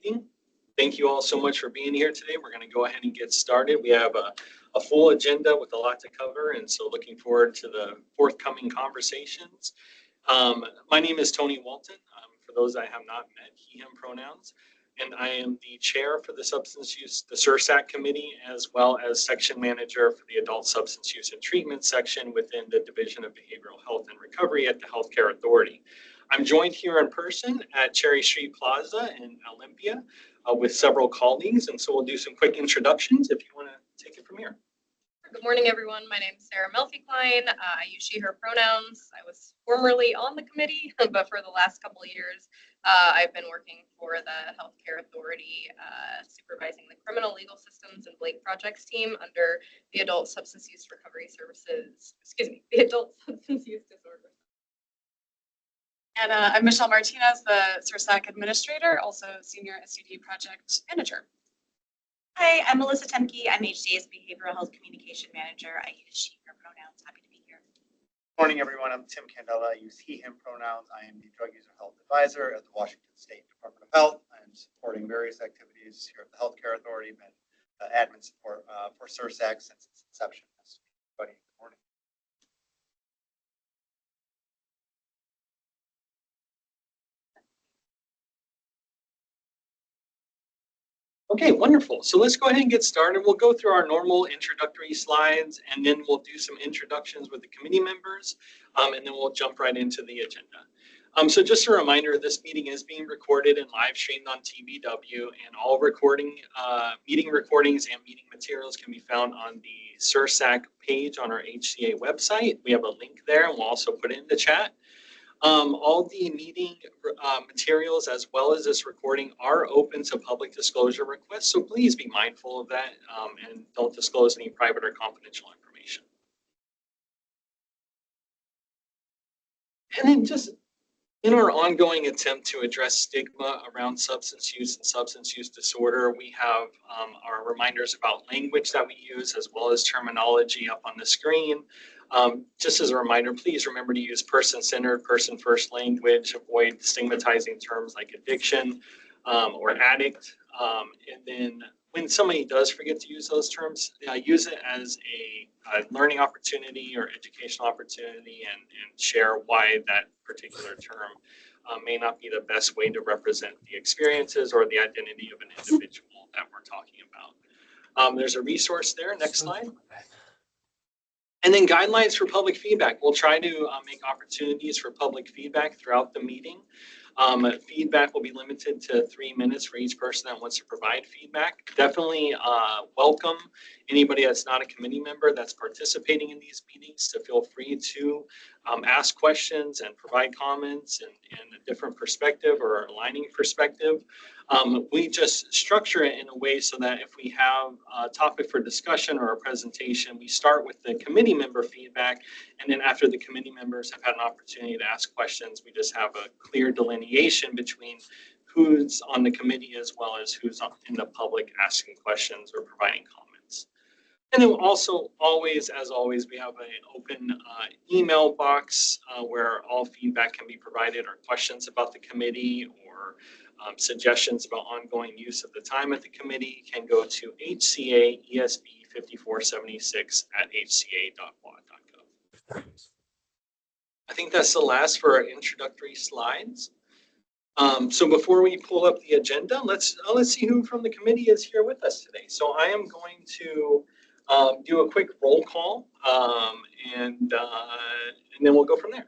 meeting. Thank you all so much for being here today. We're going to go ahead and get started. We have a full agenda with a lot to cover, and so looking forward to the forthcoming conversations. My name is Tony Walton. For those I have not met, he, him pronouns, and I am the chair for the SURSAC committee, as well as section manager for the Adult Substance Use and Treatment section within the Division of Behavioral Health and Recovery at the Healthcare Authority. I'm joined here in person at Cherry Street Plaza in Olympia with several colleagues, and so we'll do some quick introductions if you want to take it from here. Good morning, everyone. My name is Sarah Melfi-Klein. I use she, her pronouns. I was formerly on the committee, but for the last couple of years, I've been working for the Healthcare Authority, supervising the criminal legal systems and Blake projects team under the Adult Substance Use Recovery Services, the Adult Substance Use Disorder. And I'm Michelle Martinez, the SURSAC administrator, also senior SUD project manager. Hi, I'm Melissa Temke. I'm HDA's Behavioral Health Communication Manager. I use she, her pronouns. Happy to be here. Morning, everyone. I'm Tim Candela. I use he, him pronouns. I am the Drug User Health Advisor at the Washington State Department of Health. I'm supporting various activities here at the Healthcare Authority, been admin support for SURSAC since its inception. Everybody, good morning. Okay, wonderful. So let's go ahead and get started. We'll go through our normal introductory slides, and then we'll do some introductions with the committee members, and then we'll jump right into the agenda. So just a reminder, this meeting is being recorded and live streamed on TBW, and all meeting recordings and meeting materials can be found on the SURSAC page on our HCA website. We have a link there, and we'll also put it in the chat. All the meeting materials as well as this recording are open to public disclosure requests, so please be mindful of that and don't disclose any private or confidential information. And then just in our ongoing attempt to address stigma around substance use and substance use disorder, we have our reminders about language that we use as well as terminology up on the screen. Just as a reminder, please remember to use person-centered, person-first language, avoid stigmatizing terms like addiction or addict. And then when somebody does forget to use those terms, use it as a learning opportunity or educational opportunity and share why that particular term may not be the best way to represent the experiences or the identity of an individual that we're talking about. There's a resource there. Next slide. And then guidelines for public feedback. We'll try to make opportunities for public feedback throughout the meeting. Feedback will be limited to 3 minutes for each person that wants to provide feedback. Definitely welcome anybody that's not a committee member that's participating in these meetings to feel free to ask questions and provide comments and a different perspective or aligning perspective. We just structure it in a way so that if we have a topic for discussion or a presentation, we start with the committee member feedback, and then after the committee members have had an opportunity to ask questions, we just have a clear delineation between who's on the committee as well as who's in the public asking questions or providing comments. And then also, as always, we have an open email box where all feedback can be provided, or questions about the committee or suggestions about ongoing use of the time at the committee can go to HCA ESB 5476 at hca.wa.gov. I think that's the last for our introductory slides. So before we pull up the agenda, let's see who from the committee is here with us today. So I am going to do a quick roll call, and then we'll go from there.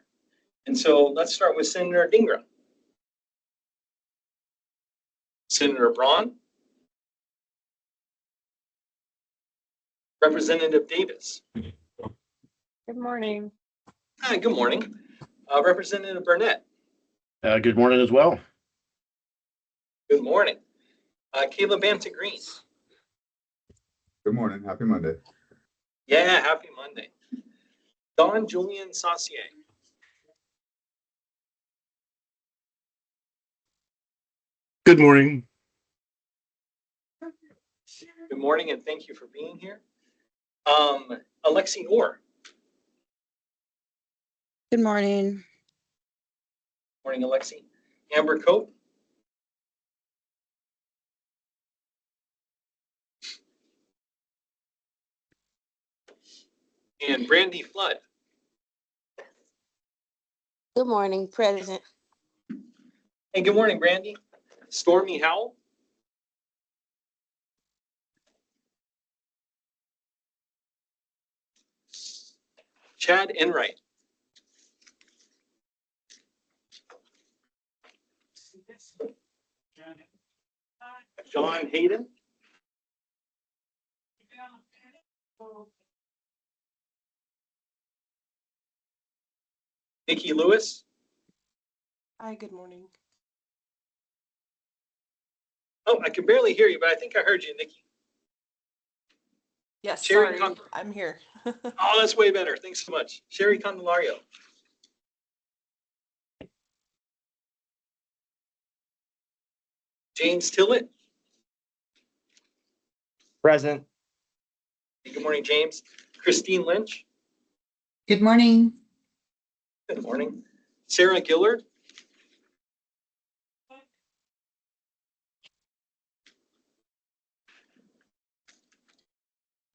And so let's start with Senator Dingra. Senator Braun. Representative Davis. Good morning. Hi, good morning. Representative Burnett. Good morning as well. Good morning. Caleb Banta Green. Good morning. Happy Monday. Yeah, happy Monday. Don Julian Saucier. Good morning. Good morning, and thank you for being here. Alexi Orr. Good morning. Morning, Alexi. Amber Cope. And Brandy Flood. Good morning, present. Hey, good morning, Brandy. Stormy Howell. Chad Enright. John Hayden. Nikki Lewis. Hi, good morning. Oh, I can barely hear you, but I think I heard you, Nikki. Yes, Sherry sorry, I'm here. Oh, that's way better. Thanks so much. Sherry Candelario. James Tillett. Present. Good morning, James. Christine Lynch. Good morning. Good morning. Sarah Gillard.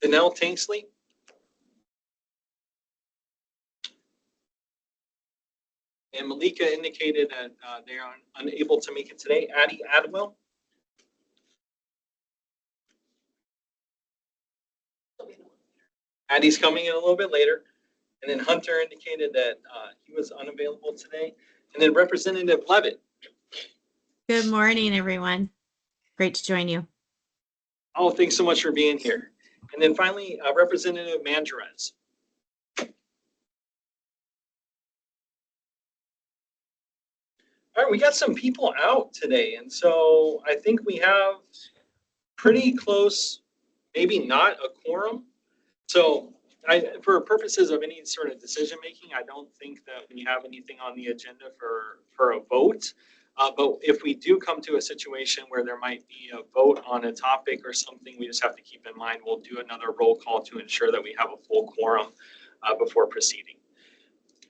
Danelle Tanksley. And Malika indicated that they are unable to make it today. Addie Adwell. Addie's coming in a little bit later. And then Hunter indicated that he was unavailable today. And then Representative Levitt. Good morning, everyone. Great to join you. Oh, thanks so much for being here. And then finally, Representative Manjarez. All right, we got some people out today. And so I think we have pretty close, maybe not a quorum. So for purposes of any sort of decision making, I don't think that we have anything on the agenda for a vote. But if we do come to a situation where there might be a vote on a topic or something, we just have to keep in mind, we'll do another roll call to ensure that we have a full quorum before proceeding.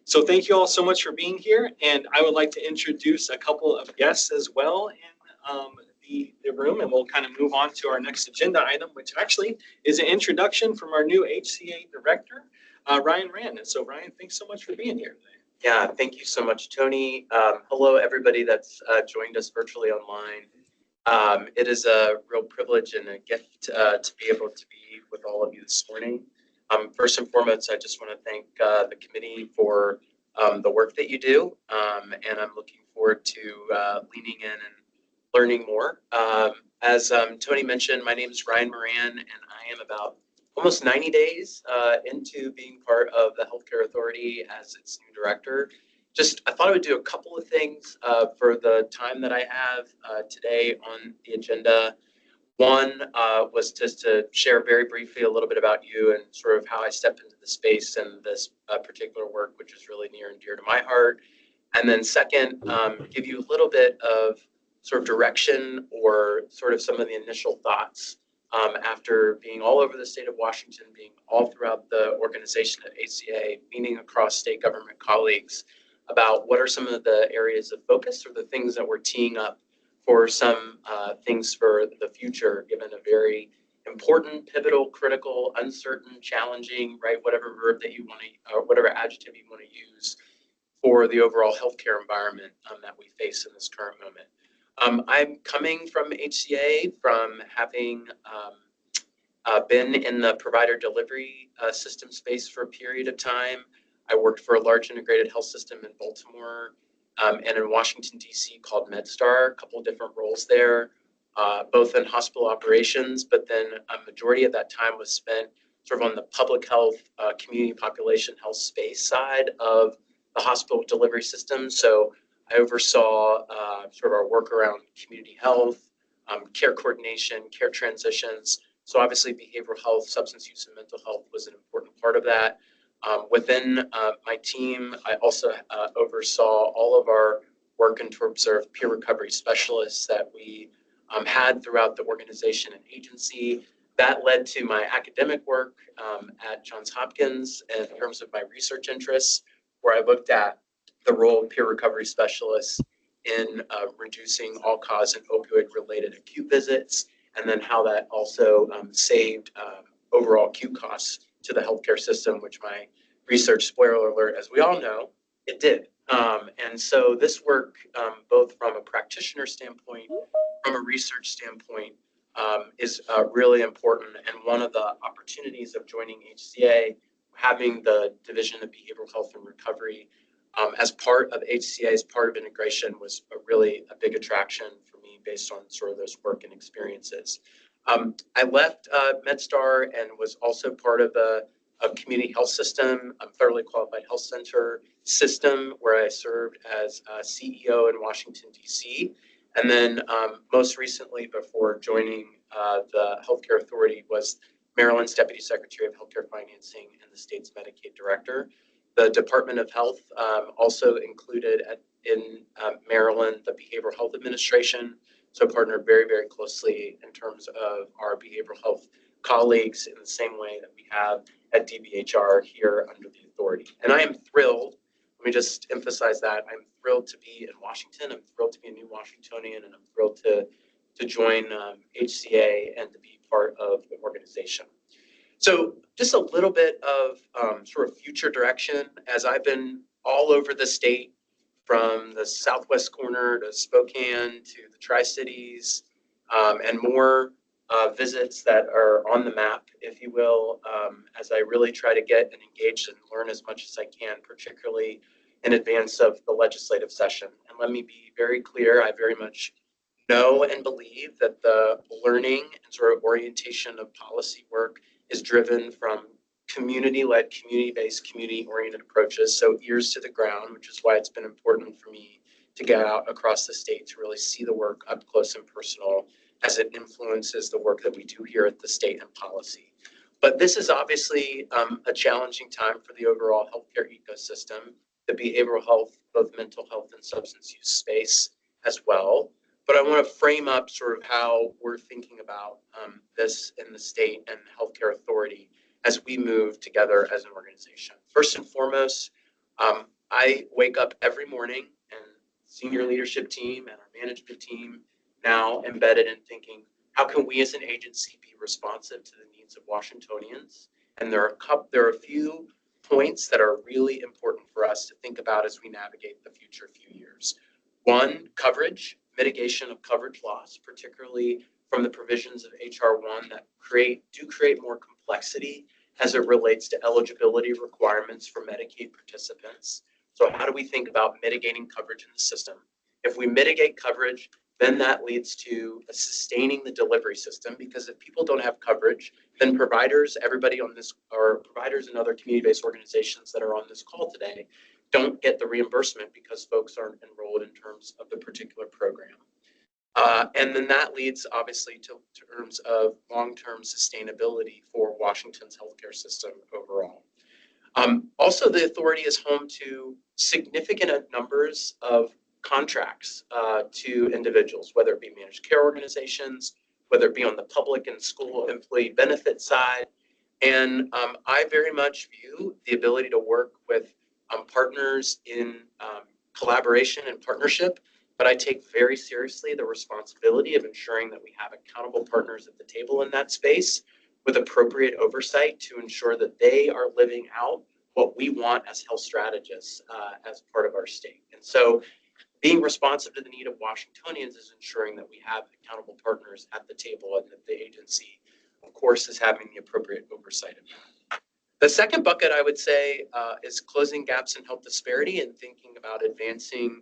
So thank you all so much for being here. And I would like to introduce a couple of guests as well in the room, and we'll kind of move on to our next agenda item, which actually is an introduction from our new HCA director, Ryan Rand. And so Ryan, thanks so much for being here today. Yeah, thank you so much, Tony. Hello, everybody that's joined us virtually online. It is a real privilege and a gift to be able to be with all of you this morning. First and foremost, I just want to thank the committee for the work that you do, and I'm looking forward to leaning in and learning more. As Tony mentioned, my name is Ryan Moran, and I am about almost 90 days into being part of the Healthcare Authority as its new director. I thought I would do a couple of things for the time that I have today on the agenda. One was just to share very briefly a little bit about you and sort of how I stepped into the space and this particular work, which is really near and dear to my heart. And then second, give you a little bit of sort of direction or sort of some of the initial thoughts after being all over the state of Washington, being all throughout the organization at HCA, meeting across state government colleagues about what are some of the areas of focus or the things that we're teeing up for some things for the future, given a very important, pivotal, critical, uncertain, challenging, right, whatever verb that you want to, or whatever adjective you want to use for the overall healthcare environment that we face in this current moment. I'm coming from HCA, from having been in the provider delivery system space for a period of time. I worked for a large integrated health system in Baltimore and in Washington, D.C. called MedStar, a couple of different roles there, both in hospital operations, but then a majority of that time was spent sort of on the public health, community population health space side of the hospital delivery system. So I oversaw sort of our work around community health, care coordination, care transitions. So obviously behavioral health, substance use, and mental health was an important part of that. Within my team, I also oversaw all of our work in terms of peer recovery specialists that we had throughout the organization and agency. That led to my academic work at Johns Hopkins in terms of my research interests, where I looked at the role of peer recovery specialists in reducing all-cause and opioid-related acute visits, and then how that also saved overall acute costs to the healthcare system, which my research, spoiler alert, as we all know, it did. And so this work, both from a practitioner standpoint, from a research standpoint, is really important. And one of the opportunities of joining HCA, having the Division of Behavioral Health and Recovery as part of HCA's part of integration, was really a big attraction for me based on sort of those work and experiences. I left MedStar and was also part of a community health system, a federally qualified health center system, where I served as CEO in Washington, D.C. And then most recently, before joining the Healthcare Authority, was Maryland's Deputy Secretary of Healthcare Financing and the state's Medicaid Director. The Department of Health also included in Maryland the Behavioral Health Administration, so partnered very, very closely in terms of our behavioral health colleagues in the same way that we have at DBHR here under the authority. And I am thrilled, let me just emphasize that, I'm thrilled to be in Washington, I'm thrilled to be a new Washingtonian, and I'm thrilled to join HCA and to be part of the organization. So just a little bit of sort of future direction, as I've been all over the state, from the southwest corner to Spokane to the Tri-Cities, and more visits that are on the map, if you will, as I really try to get and engage and learn as much as I can, particularly in advance of the legislative session. And let me be very clear, I very much know and believe that the learning and sort of orientation of policy work is driven from community-led, community-based, community-oriented approaches, so ears to the ground, which is why it's been important for me to get out across the state to really see the work up close and personal as it influences the work that we do here at the state and policy. But this is obviously a challenging time for the overall healthcare ecosystem, the behavioral health, both mental health and substance use space as well. But I want to frame up sort of how we're thinking about this in the state and the healthcare authority as we move together as an organization. First and foremost, I wake up every morning, and senior leadership team and our management team now embedded in thinking, how can we as an agency be responsive to the needs of Washingtonians? And there are a few points that are really important for us to think about as we navigate the future few years. One, coverage, mitigation of coverage loss, particularly from the provisions of HR 1 that create more complexity as it relates to eligibility requirements for Medicaid participants. So how do we think about mitigating coverage in the system? If we mitigate coverage, then that leads to sustaining the delivery system, because if people don't have coverage, then providers, everybody on this, or providers and other community-based organizations that are on this call today, don't get the reimbursement because folks aren't enrolled in terms of the particular program. And then that leads obviously to terms of long-term sustainability for Washington's healthcare system overall. Also, the authority is home to significant numbers of contracts to individuals, whether it be managed care organizations, whether it be on the public and school employee benefit side. And I very much view the ability to work with partners in collaboration and partnership, but I take very seriously the responsibility of ensuring that we have accountable partners at the table in that space with appropriate oversight to ensure that they are living out what we want as health strategists as part of our state. And so being responsive to the need of Washingtonians is ensuring that we have accountable partners at the table, and that the agency, of course, is having the appropriate oversight of that. The second bucket, I would say, is closing gaps in health disparity and thinking about advancing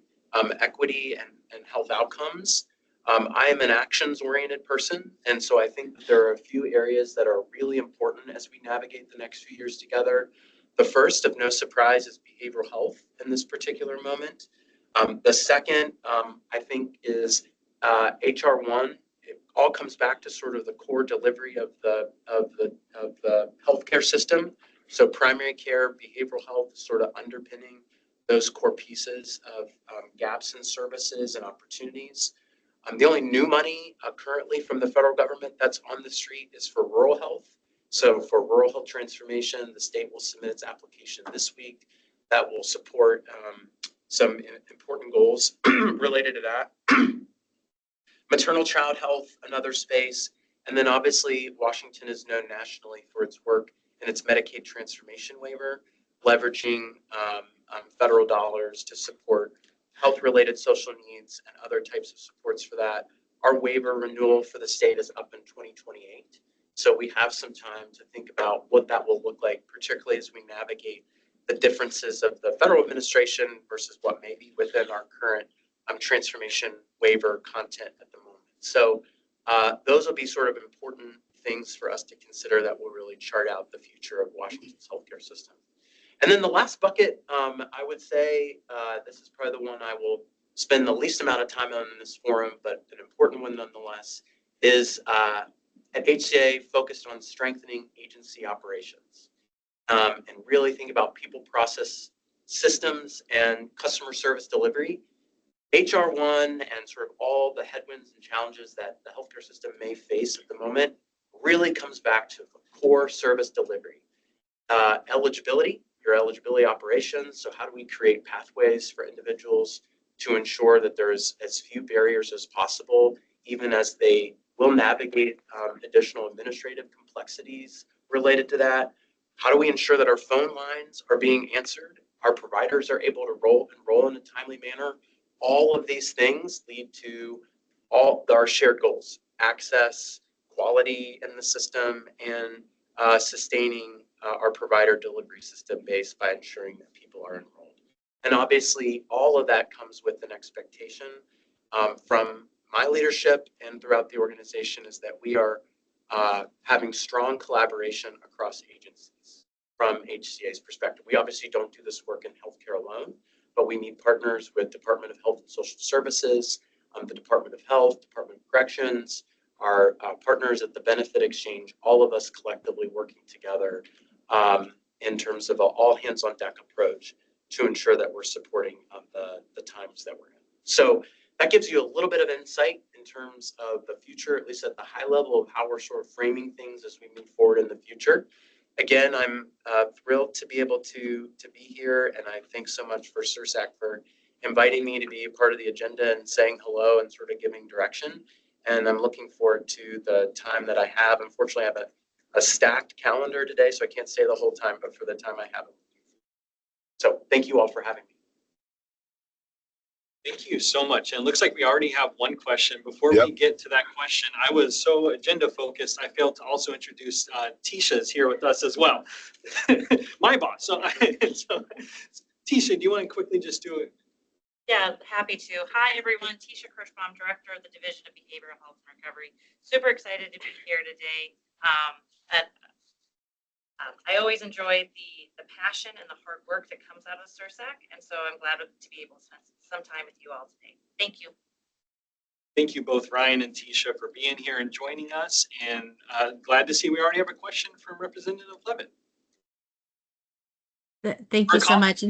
equity and health outcomes. I am an actions-oriented person, and so I think that there are a few areas that are really important as we navigate the next few years together. The first, of no surprise, is behavioral health in this particular moment. The second, I think, is HR 1. It all comes back to sort of the core delivery of the healthcare system. So primary care, behavioral health is sort of underpinning those core pieces of gaps in services and opportunities. The only new money currently from the federal government that's on the street is for rural health. So for rural health transformation, the state will submit its application this week that will support some important goals related to that. Maternal child health, another space. And then obviously Washington is known nationally for its work in its Medicaid transformation waiver, leveraging federal dollars to support health-related social needs and other types of supports for that. Our waiver renewal for the state is up in 2028. So we have some time to think about what that will look like, particularly as we navigate the differences of the federal administration versus what may be within our current transformation waiver content at the moment. So those will be sort of important things for us to consider that will really chart out the future of Washington's healthcare system. And then the last bucket, I would say, this is probably the one I will spend the least amount of time on in this forum, but an important one nonetheless, is at HCA focused on strengthening agency operations and really think about people, process, systems, and customer service delivery. HR1 and sort of all the headwinds and challenges that the healthcare system may face at the moment really comes back to the core service delivery. Eligibility, your eligibility operations. So how do we create pathways for individuals to ensure that there's as few barriers as possible, even as they will navigate additional administrative complexities related to that? How do we ensure that our phone lines are being answered? Our providers are able to enroll in a timely manner. All of these things lead to all our shared goals: access, quality in the system, and sustaining our provider delivery system base by ensuring that people are enrolled. And obviously, all of that comes with an expectation from my leadership and throughout the organization is that we are having strong collaboration across agencies from HCA's perspective. We obviously don't do this work in healthcare alone, but we need partners with Department of Health and Social Services, the Department of Health, Department of Corrections, our partners at the Benefit Exchange, all of us collectively working together in terms of an all hands on deck approach to ensure that we're supporting the times that we're in. So that gives you a little bit of insight in terms of the future, at least at the high level of how we're sort of framing things as we move forward in the future. Again, I'm thrilled to be able to be here, and I thank so much for SURSAC for inviting me to be a part of the agenda and saying hello and sort of giving direction. And I'm looking forward to the time that I have. Unfortunately, I have a stacked calendar today, so I can't stay the whole time, but for the time I have it. So thank you all for having me. Thank you so much. And it looks like we already have one question. Before we get to that question, I was so agenda focused, I failed to also introduce Tisha's here with us as well. My boss. So Tisha, do you want to quickly just do it? Yeah, happy to. Hi, everyone. Tisha Kirschbaum, Director of the Division of Behavioral Health and Recovery. Super excited to be here today. I always enjoy the passion and the hard work that comes out of SURSAC, and so I'm glad to be able to spend some time with you all today. Thank you. Thank you both, Ryan and Tisha, for being here and joining us, and glad to see we already have a question from Representative Levitt. Thank you so much.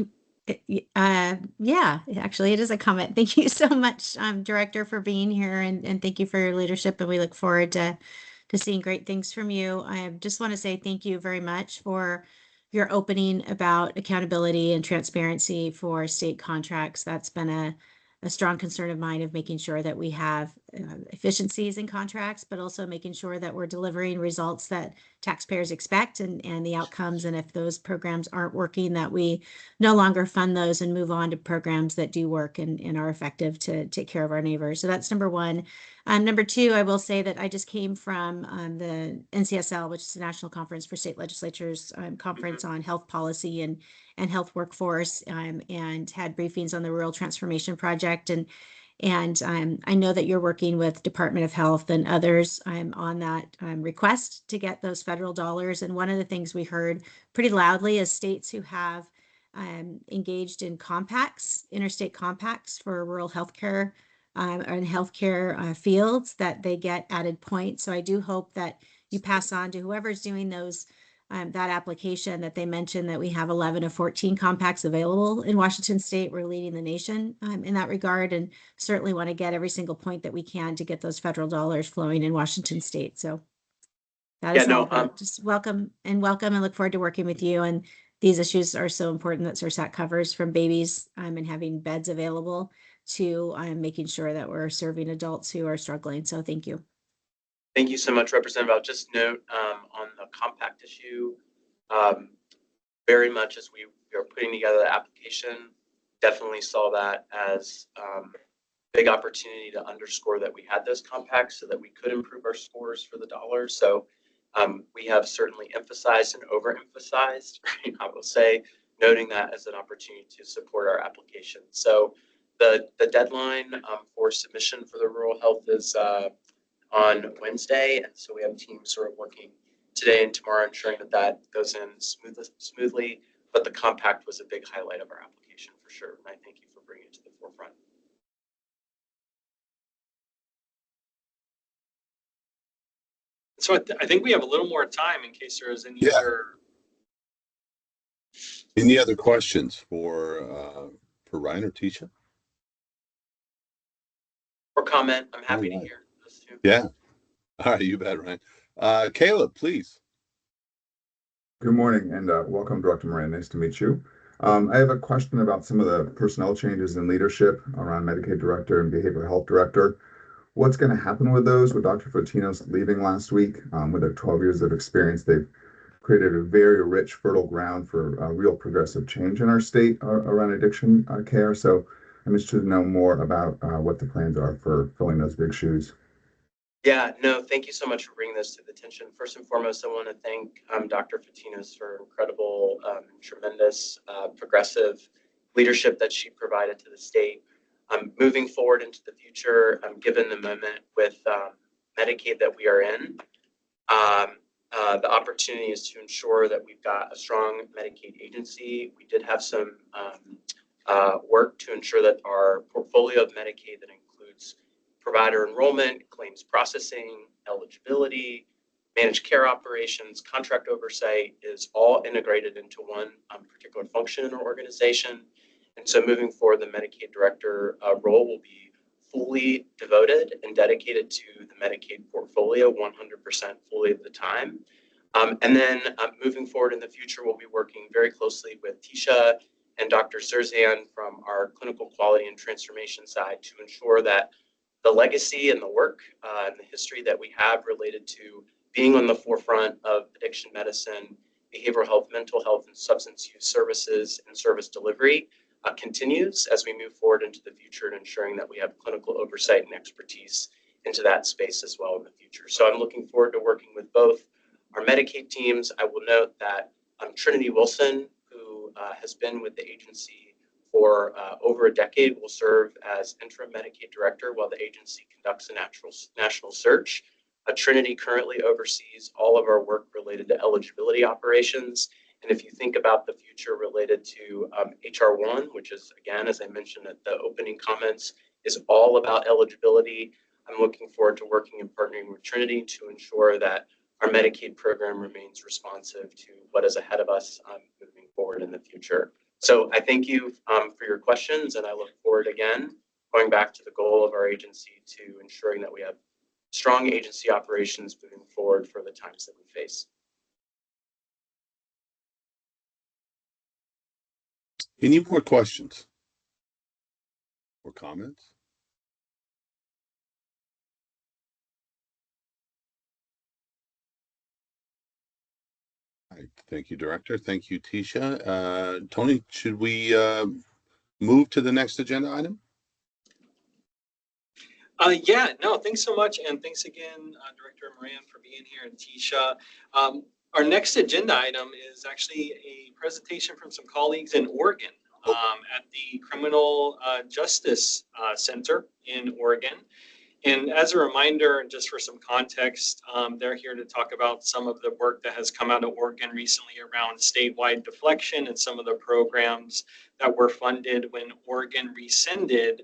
Yeah, actually, it is a comment. Thank you so much, Director, for being here, and thank you for your leadership, and we look forward to seeing great things from you. I just want to say thank you very much for your opening about accountability and transparency for state contracts. That's been a strong concern of mine, of making sure that we have efficiencies in contracts, but also making sure that we're delivering results that taxpayers expect and the outcomes. And if those programs aren't working, that we no longer fund those and move on to programs that do work and are effective to take care of our neighbors. So that's number one. Number two, I will say that I just came from the NCSL, which is the National Conference for State Legislatures conference on health policy and health workforce, and had briefings on the Rural Transformation Project. And I know that you're working with Department of Health and others on that request to get those federal dollars. And one of the things we heard pretty loudly is states who have engaged in compacts, interstate compacts for rural healthcare and healthcare fields, that they get added points. So I do hope that you pass on to whoever's doing those that application, that they mentioned that we have 11 of 14 compacts available in Washington State. We're leading the nation in that regard, and certainly want to get every single point that we can to get those federal dollars flowing in Washington State. So that is just welcome and look forward to working with you. And these issues are so important that SURSAC covers, from babies and having beds available to making sure that we're serving adults who are struggling. So thank you. Thank you so much, Representative. I'll just note on the compact issue, very much as we are putting together the application, definitely saw that as big opportunity to underscore that we had those compacts so that we could improve our scores for the dollar. So we have certainly emphasized and overemphasized, right, I will say, noting that as an opportunity to support our application. So the deadline for submission for the rural health is on Wednesday. And so we have teams sort of working today and tomorrow, ensuring that that goes in smoothly. But the compact was a big highlight of our application for sure. And I thank you for bringing it to the forefront. So I think we have a little more time in case there is any other questions for Ryan or Tisha? Or comment. I'm happy to hear this too. Yeah. All right, you bet, Ryan. Caleb, please. Good morning and welcome, Director Moran. Nice to meet you. I have a question about some of the personnel changes in leadership around Medicaid Director and Behavioral Health Director. What's going to happen with those? With Dr. Fotino's leaving last week, with their 12 years of experience, they've created a very rich, fertile ground for real progressive change in our state around addiction care. So I'm interested to know more about what the plans are for filling those big shoes. Yeah, no, thank you so much for bringing this to the attention. First and foremost, I want to thank Dr. Fatinos for incredible, tremendous, progressive leadership that she provided to the state. Moving forward into the future, given the moment with Medicaid that we are in, the opportunity is to ensure that we've got a strong Medicaid agency. We did have some work to ensure that our portfolio of Medicaid that includes provider enrollment, claims processing, eligibility, managed care operations, contract oversight is all integrated into one particular function in our organization. And so moving forward, the Medicaid Director role will be fully devoted and dedicated to the Medicaid portfolio 100% fully of the time. And then moving forward in the future, we'll be working very closely with Tisha and Dr. Surzan from our clinical quality and transformation side to ensure that the legacy and the work and the history that we have related to being on the forefront of addiction medicine, behavioral health, mental health, and substance use services and service delivery continues as we move forward into the future and ensuring that we have clinical oversight and expertise into that space as well in the future. So I'm looking forward to working with both our Medicaid teams. I will note that Trinity Wilson, who has been with the agency for over a decade, will serve as interim Medicaid Director while the agency conducts a national search. Trinity currently oversees all of our work related to eligibility operations. And if you think about the future related to HR1, which is, again, as I mentioned at the opening comments, is all about eligibility, I'm looking forward to working and partnering with Trinity to ensure that our Medicaid program remains responsive to what is ahead of us moving forward in the future. So I thank you for your questions, and I look forward again, going back to the goal of our agency to ensuring that we have strong agency operations moving forward for the times that we face. Any more questions or comments? All right. Thank you, Director. Thank you, Tisha. Tony, should we move to the next agenda item? Yeah, no, thanks so much. And thanks again, Director Moran, for being here, and Tisha. Our next agenda item is actually a presentation from some colleagues in Oregon at the Criminal Justice Center in Oregon. And as a reminder, and just for some context, they're here to talk about some of the work that has come out of Oregon recently around statewide deflection and some of the programs that were funded when Oregon rescinded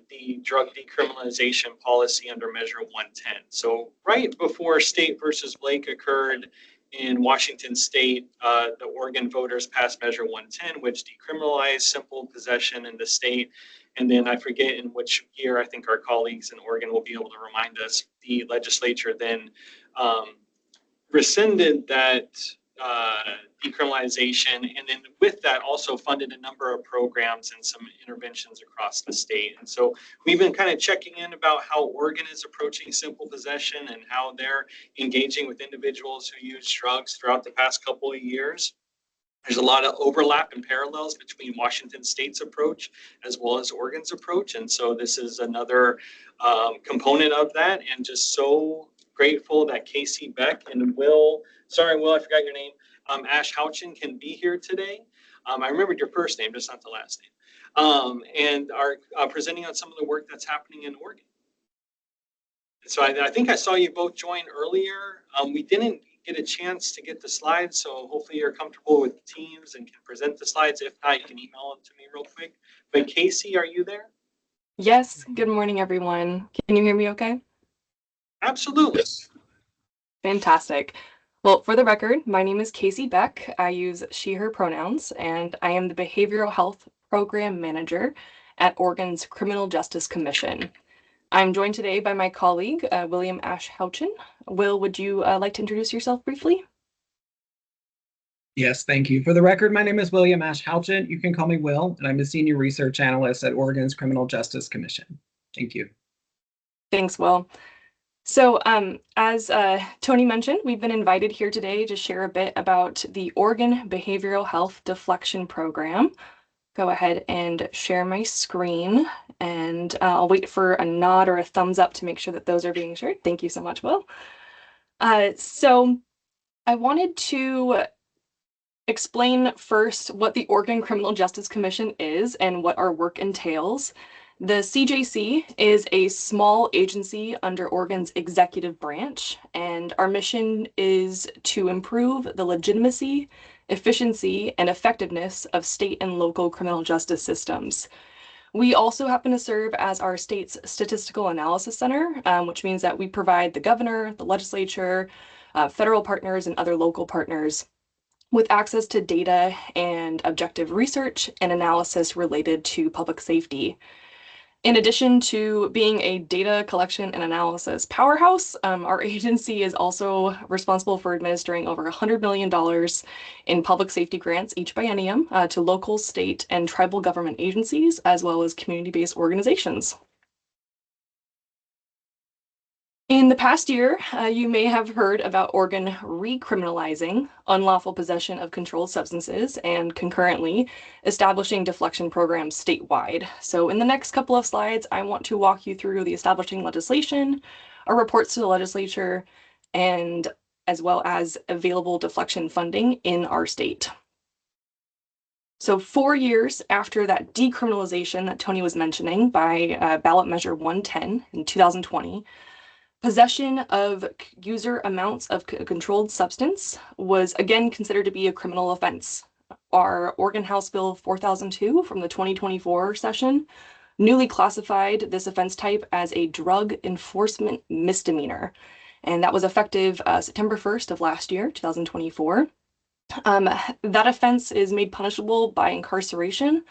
the drug decriminalization policy under Measure 110. So right before State versus Blake occurred in Washington State, the Oregon voters passed Measure 110, which decriminalized simple possession in the state. And then I forget in which year, I think our colleagues in Oregon will be able to remind us, the legislature then rescinded that decriminalization, and then with that also funded a number of programs and some interventions across the state. And so we've been kind of checking in about how Oregon is approaching simple possession and how they're engaging with individuals who use drugs throughout the past couple of years. There's a lot of overlap and parallels between Washington State's approach as well as Oregon's approach. And so this is another component of that, and just so grateful that Casey Beck and Will, I forgot your name, Ash Houchin can be here today. I remembered your first name, just not the last name, and are presenting on some of the work that's happening in Oregon. So I think I saw you both join earlier. We didn't get a chance to get the slides, so hopefully you're comfortable with Teams and can present the slides. If not, you can email them to me real quick. But Casey, are you there? Yes, good morning, everyone. Can you hear me okay? Absolutely. Yes. Fantastic. Well, for the record, my name is Casey Beck. I use she, her pronouns, and I am the Behavioral Health Program Manager at Oregon's Criminal Justice Commission. I'm joined today by my colleague, William Ash Houchin. Will, would you like to introduce yourself briefly? Yes, thank you. For the record, my name is William Ash Houchin. You can call me Will, and I'm a Senior Research Analyst at Oregon's Criminal Justice Commission. Thank you. Thanks, Will. So as Tony mentioned, we've been invited here today to share a bit about the Oregon Behavioral Health Deflection Program. Go ahead and share my screen, and I'll wait for a nod or a thumbs up to make sure that those are being shared. Thank you so much, Will. So I wanted to explain first what the Oregon Criminal Justice Commission is and what our work entails. The CJC is a small agency under Oregon's executive branch, and our mission is to improve the legitimacy, efficiency, and effectiveness of state and local criminal justice systems. We also happen to serve as our state's statistical analysis center, which means that we provide the governor, the legislature, federal partners, and other local partners with access to data and objective research and analysis related to public safety. In addition to being a data collection and analysis powerhouse, our agency is also responsible for administering over $100 million in public safety grants each biennium to local, state, and tribal government agencies, as well as community-based organizations. In the past year, you may have heard about Oregon recriminalizing unlawful possession of controlled substances and concurrently establishing deflection programs statewide. So in the next couple of slides, I want to walk you through the establishing legislation, our reports to the legislature, and as well as available deflection funding in our state. So 4 years after that decriminalization that Tony was mentioning by ballot measure 110 in 2020, possession of user amounts of controlled substance was again considered to be a criminal offense. Our Oregon House Bill 4002 from the 2024 session newly classified this offense type as a drug enforcement misdemeanor, and that was effective September 1st of last year, 2024. That offense is made punishable by incarceration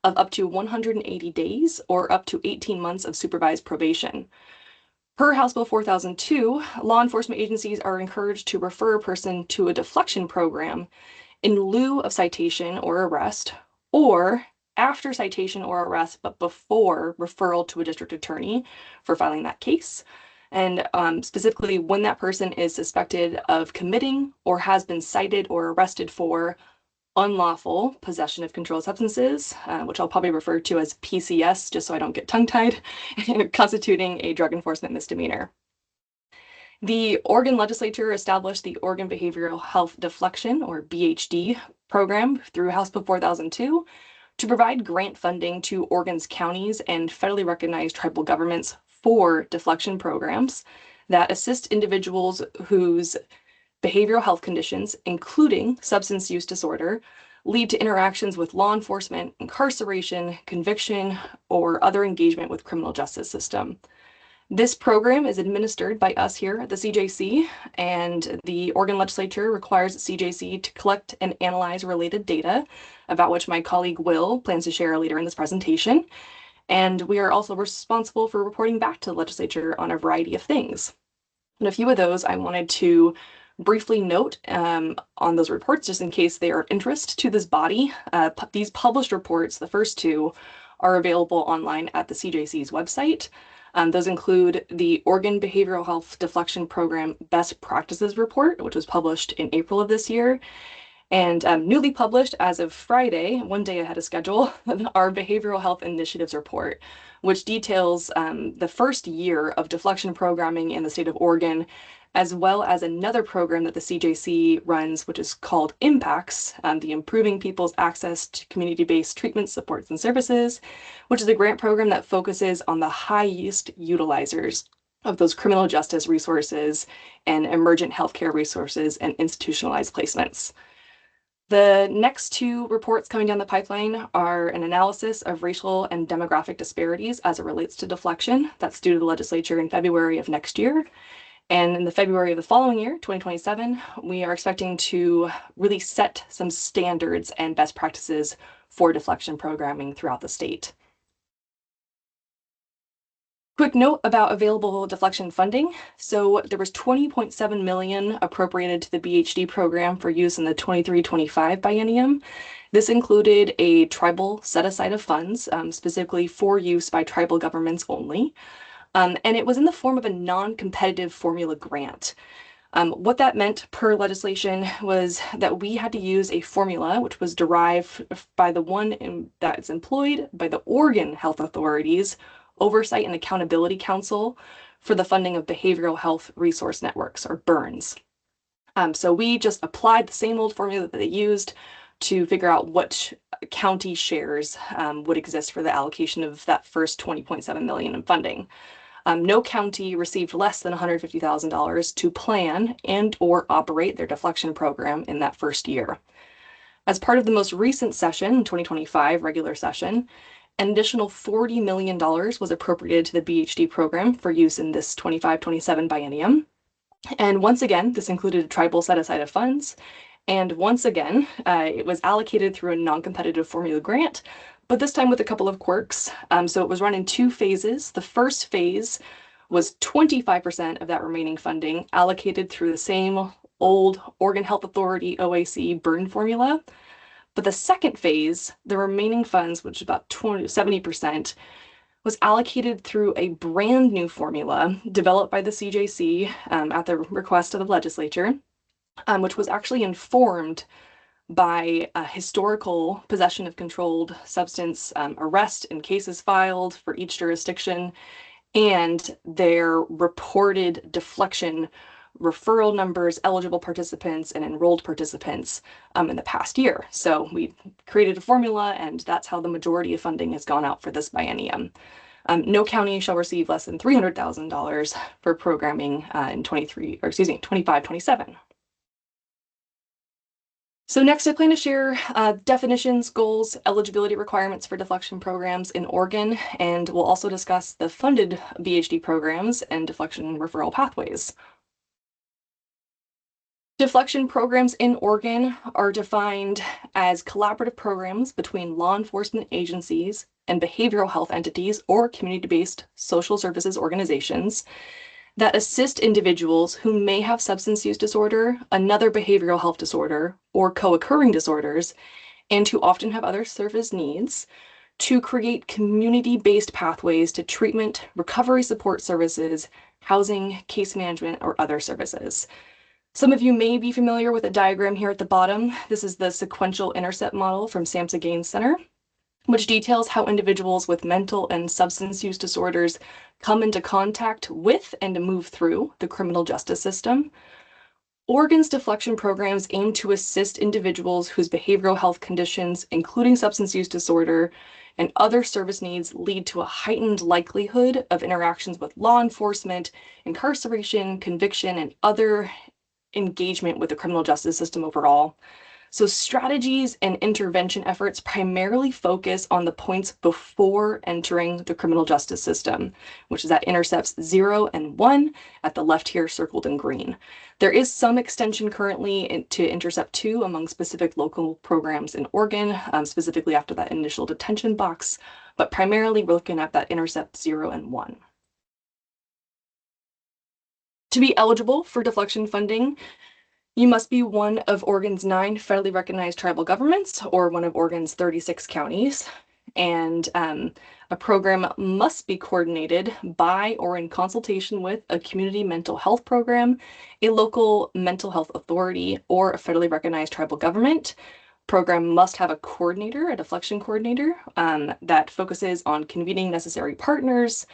of up to 180 days or up to 18 months of supervised probation. Per House Bill 4002, law enforcement agencies are encouraged to refer a person to a deflection program in lieu of citation or arrest, or after citation or arrest, but before referral to a district attorney for filing that case. And specifically when that person is suspected of committing or has been cited or arrested for unlawful possession of controlled substances, which I'll probably refer to as PCS, just so I don't get tongue-tied, constituting a drug enforcement misdemeanor. The Oregon legislature established the Oregon Behavioral Health Deflection, or BHD, program through House Bill 4002 to provide grant funding to Oregon's counties and federally recognized tribal governments for deflection programs that assist individuals whose behavioral health conditions, including substance use disorder, lead to interactions with law enforcement, incarceration, conviction, or other engagement with criminal justice system. This program is administered by us here at the CJC, and the Oregon legislature requires the CJC to collect and analyze related data, about which my colleague Will plans to share later in this presentation. And we are also responsible for reporting back to the legislature on a variety of things. And a few of those I wanted to briefly note on those reports, just in case they are of interest to this body, these published reports, the first two, are available online at the CJC's website. Those include the Oregon Behavioral Health Deflection Program Best Practices Report, which was published in April of this year, and newly published as of Friday, one day ahead of schedule, our Behavioral Health Initiatives Report, which details the first year of deflection programming in the state of Oregon, as well as another program that the CJC runs, which is called Impacts, the Improving People's Access to Community-Based Treatment Supports and Services, which is a grant program that focuses on the highest utilizers of those criminal justice resources and emergent healthcare resources and institutionalized placements. The next two reports coming down the pipeline are an analysis of racial and demographic disparities as it relates to deflection. That's due to the legislature in February of next year. And in the February of the following year, 2027, we are expecting to really set some standards and best practices for deflection programming throughout the state. Quick note about available deflection funding. So there was $20.7 million appropriated to the BHD program for use in the 23-25 biennium. This included a tribal set aside of funds, specifically for use by tribal governments only. And it was in the form of a non-competitive formula grant. What that meant per legislation was that we had to use a formula which was derived by the one that is employed by the Oregon Health Authority's Oversight and Accountability Council for the funding of behavioral health resource networks, or BURNS. So we just applied the same old formula that they used to figure out what county shares would exist for the allocation of that first $20.7 million in funding. No county received less than $150,000 to plan and or operate their deflection program in that first year. As part of the most recent session, 2025 regular session, an additional $40 million was appropriated to the BHD program for use in this 25-27 biennium. And once again, this included a tribal set aside of funds. And once again, it was allocated through a non-competitive formula grant, but this time with a couple of quirks. So it was run in two phases. The first phase was 25% of that remaining funding allocated through the same old Oregon Health Authority OAC burn formula. But the second phase, the remaining funds, which is about 70%, was allocated through a brand new formula developed by the CJC at the request of the legislature, which was actually informed by a historical possession of controlled substance arrest and cases filed for each jurisdiction and their reported deflection referral numbers, eligible participants, and enrolled participants in the past year. So we created a formula, and that's how the majority of funding has gone out for this biennium. No county shall receive less than $300,000 for programming in 25-27. So next, I plan to share definitions, goals, eligibility requirements for deflection programs in Oregon, and we'll also discuss the funded BHD programs and deflection referral pathways. Deflection programs in Oregon are defined as collaborative programs between law enforcement agencies and behavioral health entities or community-based social services organizations that assist individuals who may have substance use disorder, another behavioral health disorder, or co-occurring disorders, and who often have other service needs, to create community-based pathways to treatment, recovery support services, housing, case management, or other services. Some of you may be familiar with the diagram here at the bottom. This is the sequential intercept model from SAMHSA Gaines Center, which details how individuals with mental and substance use disorders come into contact with and move through the criminal justice system. Oregon's deflection programs aim to assist individuals whose behavioral health conditions, including substance use disorder and other service needs, lead to a heightened likelihood of interactions with law enforcement, incarceration, conviction, and other engagement with the criminal justice system overall. So strategies and intervention efforts primarily focus on the points before entering the criminal justice system, which is at intercepts 0 and 1 at the left here circled in green. There is some extension currently to intercept 2 among specific local programs in Oregon, specifically after that initial detention box, but primarily we're looking at that intercept 0 and 1. To be eligible for deflection funding, You must be one of Oregon's 9 federally recognized tribal governments or one of Oregon's 36 counties. And a program must be coordinated by or in consultation with a community mental health program, a local mental health authority, or a federally recognized tribal government. Program must have a coordinator, a deflection coordinator, that focuses on convening necessary partners,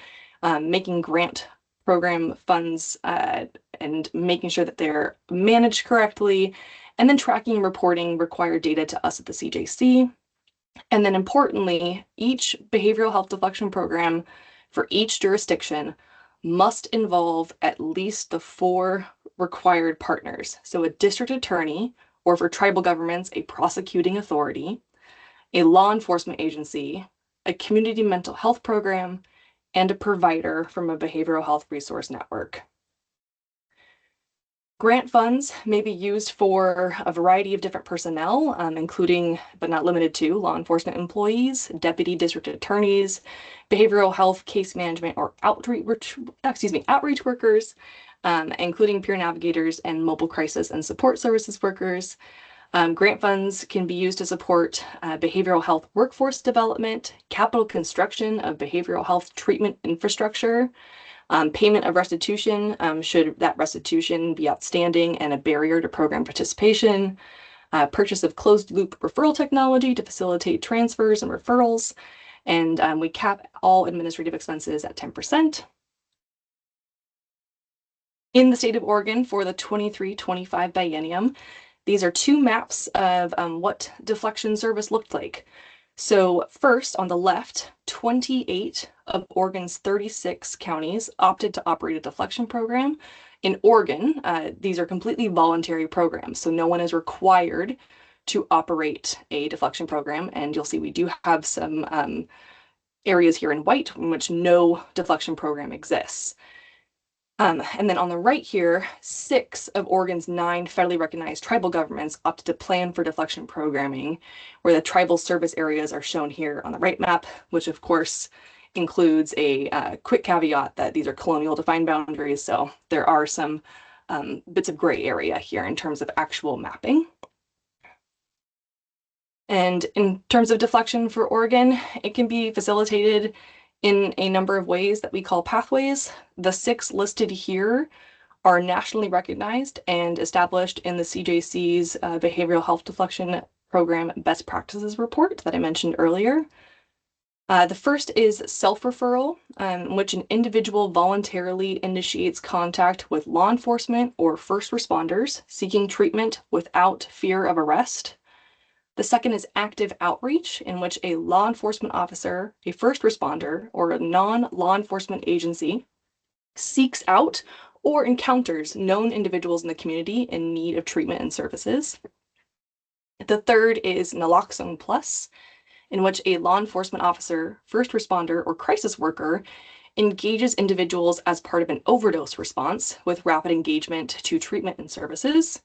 making grant program funds, and making sure that they're managed correctly, and then tracking and reporting required data to us at the CJC. And then importantly, each behavioral health deflection program for each jurisdiction must involve at least the 4 required partners. So a district attorney, or for tribal governments, a prosecuting authority, a law enforcement agency, a community mental health program, and a provider from a behavioral health resource network. Grant funds may be used for a variety of different personnel, including, but not limited to, law enforcement employees, deputy district attorneys, behavioral health case management or outreach workers, including peer navigators and mobile crisis and support services workers. Grant funds can be used to support behavioral health workforce development, capital construction of behavioral health treatment infrastructure, payment of restitution, should that restitution be outstanding and a barrier to program participation, purchase of closed loop referral technology to facilitate transfers and referrals, and we cap all administrative expenses at 10%. In the state of Oregon for the 23-25 biennium, these are 2 maps of what deflection service looked like. So first, on the left, 28 of Oregon's 36 counties opted to operate a deflection program. In Oregon, these are completely voluntary programs, so no one is required to operate a deflection program. And you'll see we do have some areas here in white in which no deflection program exists. And then on the right here, 6 of Oregon's 9 federally recognized tribal governments opted to plan for deflection programming, where the tribal service areas are shown here on the right map, which of course includes a quick caveat that these are colonial defined boundaries, so there are some bits of gray area here in terms of actual mapping. And in terms of deflection for Oregon, it can be facilitated in a number of ways that we call pathways. The 6 listed here are nationally recognized and established in the CJC's Behavioral Health Deflection Program Best Practices Report that I mentioned earlier. The first is self-referral, in which an individual voluntarily initiates contact with law enforcement or first responders seeking treatment without fear of arrest. The second is active outreach, in which a law enforcement officer, a first responder, or a non-law enforcement agency seeks out or encounters known individuals in the community in need of treatment and services. The third is naloxone plus, in which a law enforcement officer, first responder, or crisis worker engages individuals as part of an overdose response with rapid engagement to treatment and services.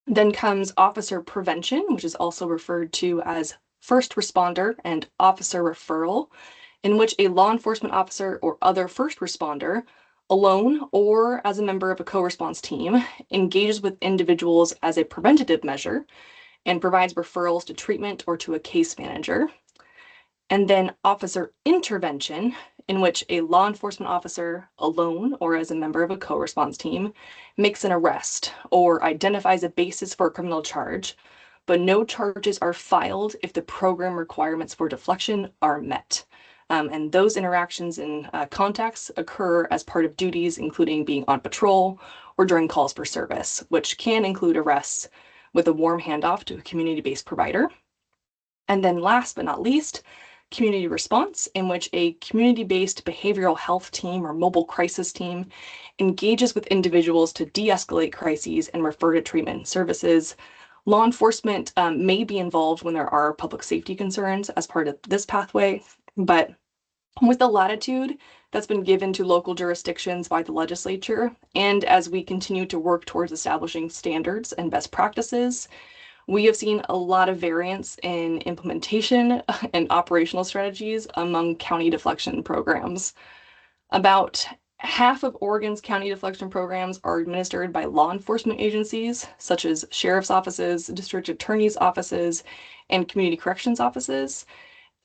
Then comes officer prevention, which is also referred to as first responder and officer referral, in which a law enforcement officer or other first responder, alone or as a member of a co-response team, engages with individuals as a preventative measure and provides referrals to treatment or to a case manager. And then officer intervention, in which a law enforcement officer, alone or as a member of a co-response team, makes an arrest or identifies a basis for a criminal charge, but no charges are filed if the program requirements for deflection are met. And those interactions and contacts occur as part of duties, including being on patrol or during calls for service, which can include arrests with a warm handoff to a community-based provider. And then last but not least, community response, in which a community-based behavioral health team or mobile crisis team engages with individuals to de-escalate crises and refer to treatment services. Law enforcement may be involved when there are public safety concerns as part of this pathway, but with the latitude that's been given to local jurisdictions by the legislature, and as we continue to work towards establishing standards and best practices, we have seen a lot of variance in implementation and operational strategies among county deflection programs. About Half of Oregon's county deflection programs are administered by law enforcement agencies, such as sheriff's offices, district attorney's offices, and community corrections offices.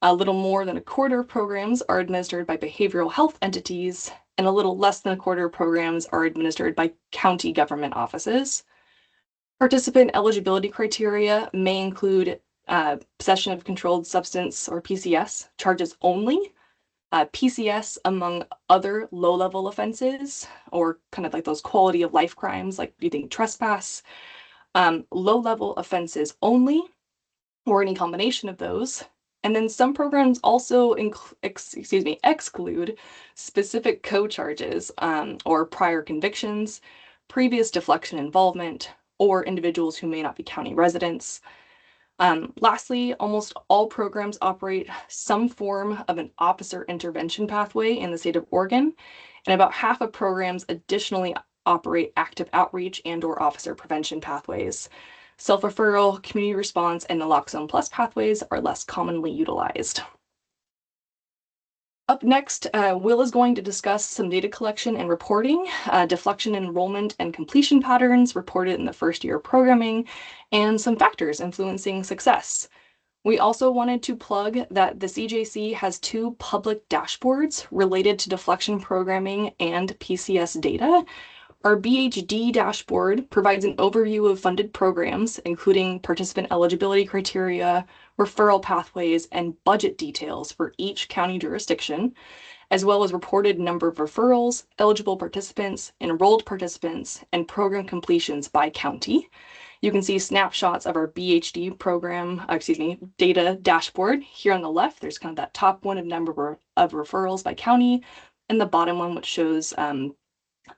A little more than a quarter of programs are administered by behavioral health entities, and a little less than a quarter of programs are administered by county government offices. Participant eligibility criteria may include possession of controlled substance or PCS charges only, PCS among other low-level offenses, or kind of like those quality of life crimes, like you think trespass, low-level offenses only, or any combination of those. And then some programs also exclude specific co-charges or prior convictions, previous deflection involvement, or individuals who may not be county residents. Lastly, almost all programs operate some form of an officer intervention pathway in the state of Oregon, and about half of programs additionally operate active outreach and/or officer prevention pathways. Self-referral, community response, and naloxone plus pathways are less commonly utilized. Up next, Will is going to discuss some data collection and reporting, deflection enrollment and completion patterns reported in the first year of programming, and some factors influencing success. We also wanted to plug that the CJC has 2 public dashboards related to deflection programming and PCS data. Our BHD dashboard provides an overview of funded programs, including participant eligibility criteria, referral pathways, and budget details for each county jurisdiction, as well as reported number of referrals, eligible participants, enrolled participants, and program completions by county. You can see snapshots of our BHD program, data dashboard. Here on the left, there's kind of that top one of number of referrals by county, and the bottom one, which shows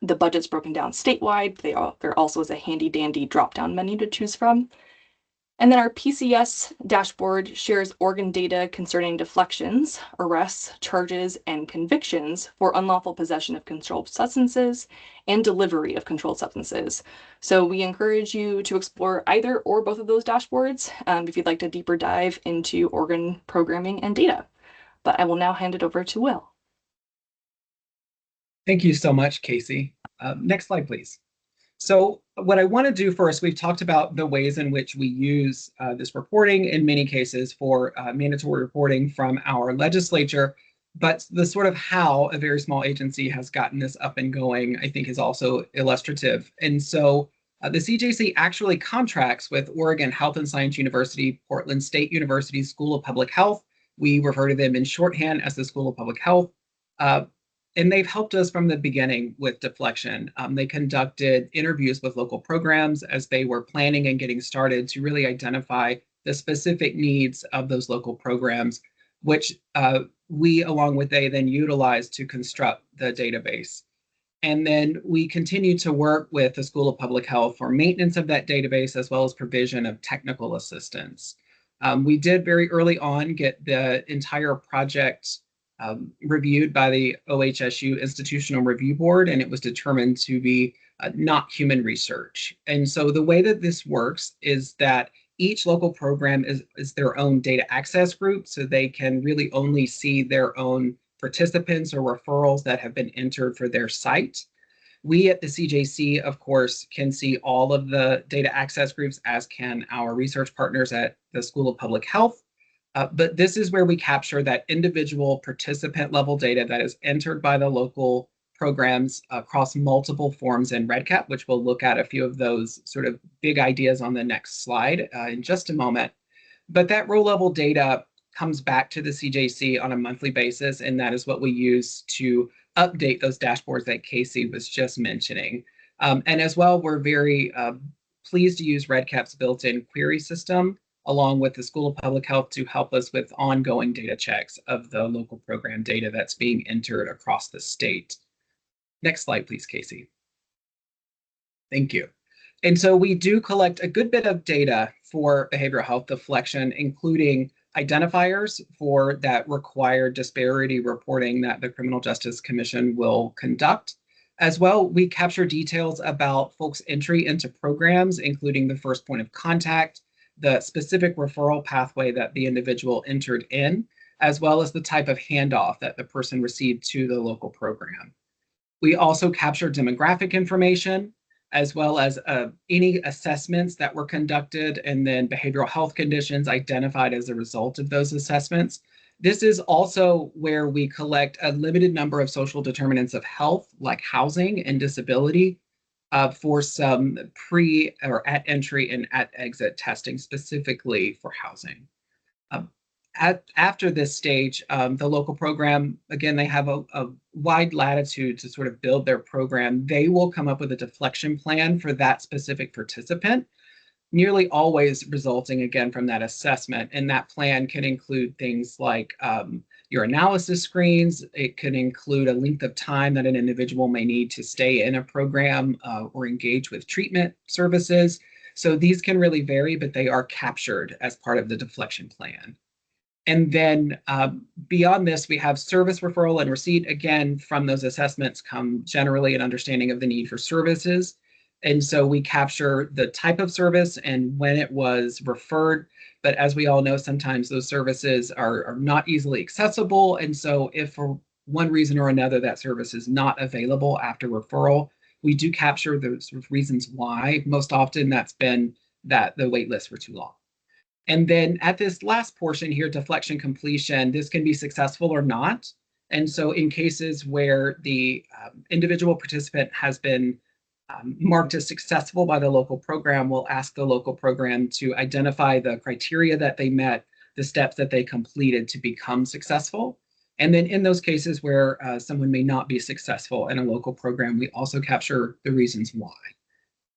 the budget's broken down statewide. There also is a handy dandy drop-down menu to choose from. And then our PCS dashboard shares Oregon data concerning deflections, arrests, charges, and convictions for unlawful possession of controlled substances and delivery of controlled substances. So we encourage you to explore either or both of those dashboards if you'd like to deeper dive into Oregon programming and data. But I will now hand it over to Will. Thank you so much, Casey. Next slide, please. So what I want to do first, we've talked about the ways in which we use this reporting in many cases for mandatory reporting from our legislature, but the sort of how a very small agency has gotten this up and going, I think, is also illustrative. And so the CJC actually contracts with Oregon Health and Science University, Portland State University School of Public Health. We refer to them in shorthand as the School of Public Health. And they've helped us from the beginning with deflection. They conducted interviews with local programs as they were planning and getting started to really identify the specific needs of those local programs, which we, along with they, then utilized to construct the database. And then we continue to work with the School of Public Health for maintenance of that database, as well as provision of technical assistance. We did very early on get the entire project reviewed by the OHSU Institutional Review Board, and it was determined to be not human research. And so the way that this works is that each local program is their own data access group, so they can really only see their own participants or referrals that have been entered for their site. We at the CJC, of course, can see all of the data access groups, as can our research partners at the School of Public Health. But this is where we capture that individual participant level data that is entered by the local programs across multiple forms in REDCap, which we'll look at a few of those sort of big ideas on the next slide in just a moment. But that row level data comes back to the CJC on a monthly basis, and that is what we use to update those dashboards that Casey was just mentioning. And as well, we're very pleased to use REDCap's built-in query system along with the School of Public Health to help us with ongoing data checks of the local program data that's being entered across the state. Next slide, please, Casey. Thank you. And so we do collect a good bit of data for behavioral health deflection, including identifiers for that required disparity reporting that the Criminal Justice Commission will conduct. As well, we capture details about folks' entry into programs, including the first point of contact, the specific referral pathway that the individual entered in, as well as the type of handoff that the person received to the local program. We also capture demographic information, as well as any assessments that were conducted, and then behavioral health conditions identified as a result of those assessments. This is also where we collect a limited number of social determinants of health, like housing and disability, for some pre or at entry and at exit testing, specifically for housing. After this stage, the local program, again, they have a wide latitude to sort of build their program. They will come up with a deflection plan for that specific participant, nearly always resulting again from that assessment. And that plan can include things like your analysis screens. It can include a length of time that an individual may need to stay in a program or engage with treatment services. So these can really vary, but they are captured as part of the deflection plan. And then beyond this, we have service referral and receipt. Again, from those assessments come generally an understanding of the need for services. And so we capture the type of service and when it was referred. But as we all know, sometimes those services are not easily accessible. And so if for one reason or another that service is not available after referral, we do capture those reasons why. Most often that's been that the wait lists were too long. And then at this last portion here, deflection completion, this can be successful or not. And so in cases where the individual participant has been marked as successful by the local program, we'll ask the local program to identify the criteria that they met, the steps that they completed to become successful. And then in those cases where someone may not be successful in a local program, we also capture the reasons why.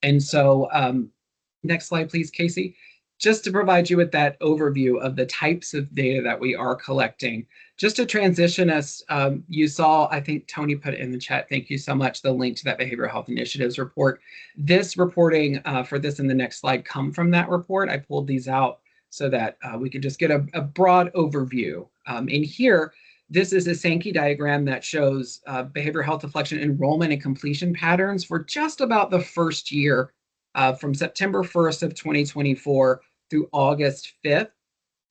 And so next slide, please, Casey. Just to provide you with that overview of the types of data that we are collecting. Just to transition us, you saw, I think Tony put it in the chat, thank you so much, the link to that Behavioral Health Initiatives report. This reporting for this in the next slide come from that report. I pulled these out so that we could just get a broad overview. In here, this is a Sankey diagram that shows behavioral health deflection enrollment and completion patterns for just about the first year from September 1st of 2024 through August 5th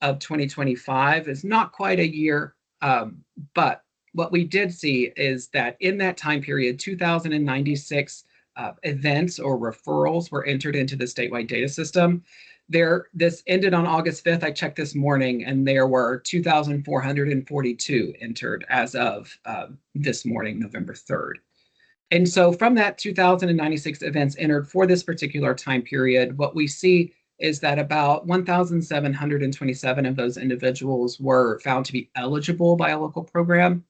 of 2025. Is not quite a year, but what we did see is that in that time period, 2,096 events or referrals were entered into the statewide data system. This ended on August 5th. I checked this morning, and there were 2,442 entered as of this morning, November 3rd. And so from that 2,096 events entered for this particular time period, what we see is that about 1,727 of those individuals were found to be eligible by a local program,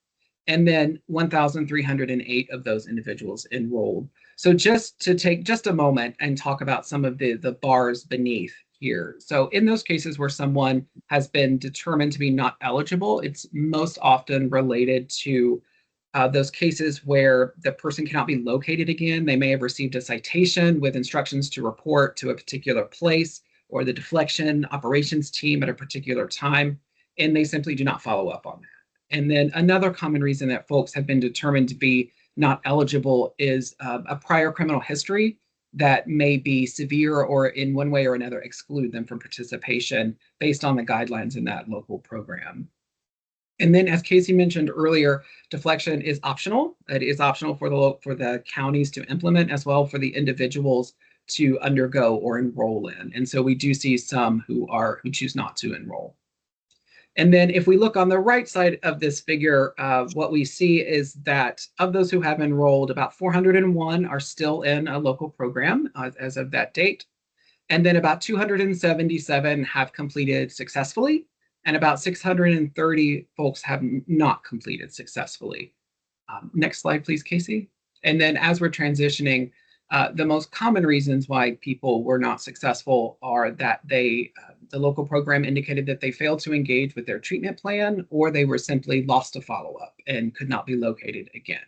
and then 1,308 of those individuals enrolled. So just to take just a moment and talk about some of the bars beneath here. So in those cases where someone has been determined to be not eligible, it's most often related to those cases where the person cannot be located again. They may have received a citation with instructions to report to a particular place or the deflection operations team at a particular time, and they simply do not follow up on that. And then another common reason that folks have been determined to be not eligible is a prior criminal history that may be severe or in one way or another exclude them from participation based on the guidelines in that local program. And then, as Casey mentioned earlier, deflection is optional. It is optional for the counties to implement, as well for the individuals to undergo or enroll in. And so we do see some who choose not to enroll. And then if we look on the right side of this figure, what we see is that of those who have enrolled, about 401 are still in a local program as of that date. And then about 277 have completed successfully, and about 630 folks have not completed successfully. Next slide, please, Casey. And then as we're transitioning, the most common reasons why people were not successful are that the local program indicated that they failed to engage with their treatment plan, or they were simply lost to follow-up and could not be located again.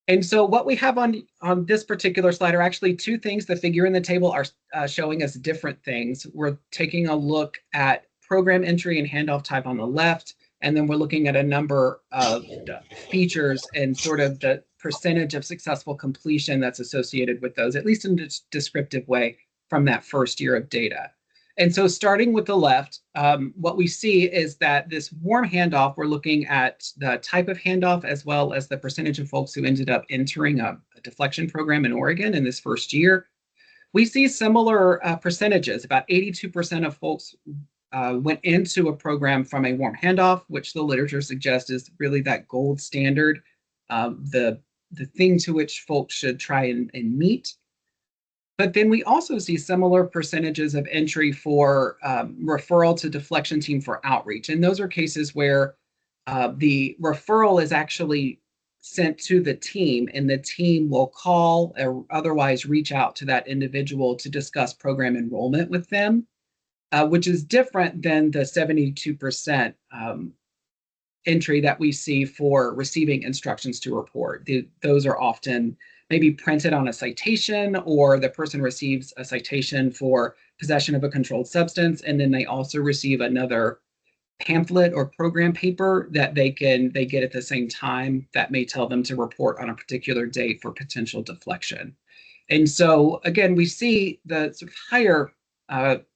And so what we have on this particular slide are actually two things. The figure in the table are showing us different things. We're taking a look at program entry and handoff type on the left, and then we're looking at a number of features and sort of the percentage of successful completion that's associated with those, at least in a descriptive way, from that first year of data. And so starting with the left, what we see is that this warm handoff, we're looking at the type of handoff as well as the percentage of folks who ended up entering a deflection program in Oregon in this first year. We see similar percentages. About 82% of folks went into a program from a warm handoff, which the literature suggests is really that gold standard, the thing to which folks should try and meet. But then we also see similar percentages of entry for referral to deflection team for outreach. And those are cases where the referral is actually sent to the team, and the team will call or otherwise reach out to that individual to discuss program enrollment with them, which is different than the 72% entry that we see for receiving instructions to report. Those are often maybe printed on a citation, or the person receives a citation for possession of a controlled substance, and then they also receive another pamphlet or program paper that they get at the same time that may tell them to report on a particular date for potential deflection. And so again, we see the sort of higher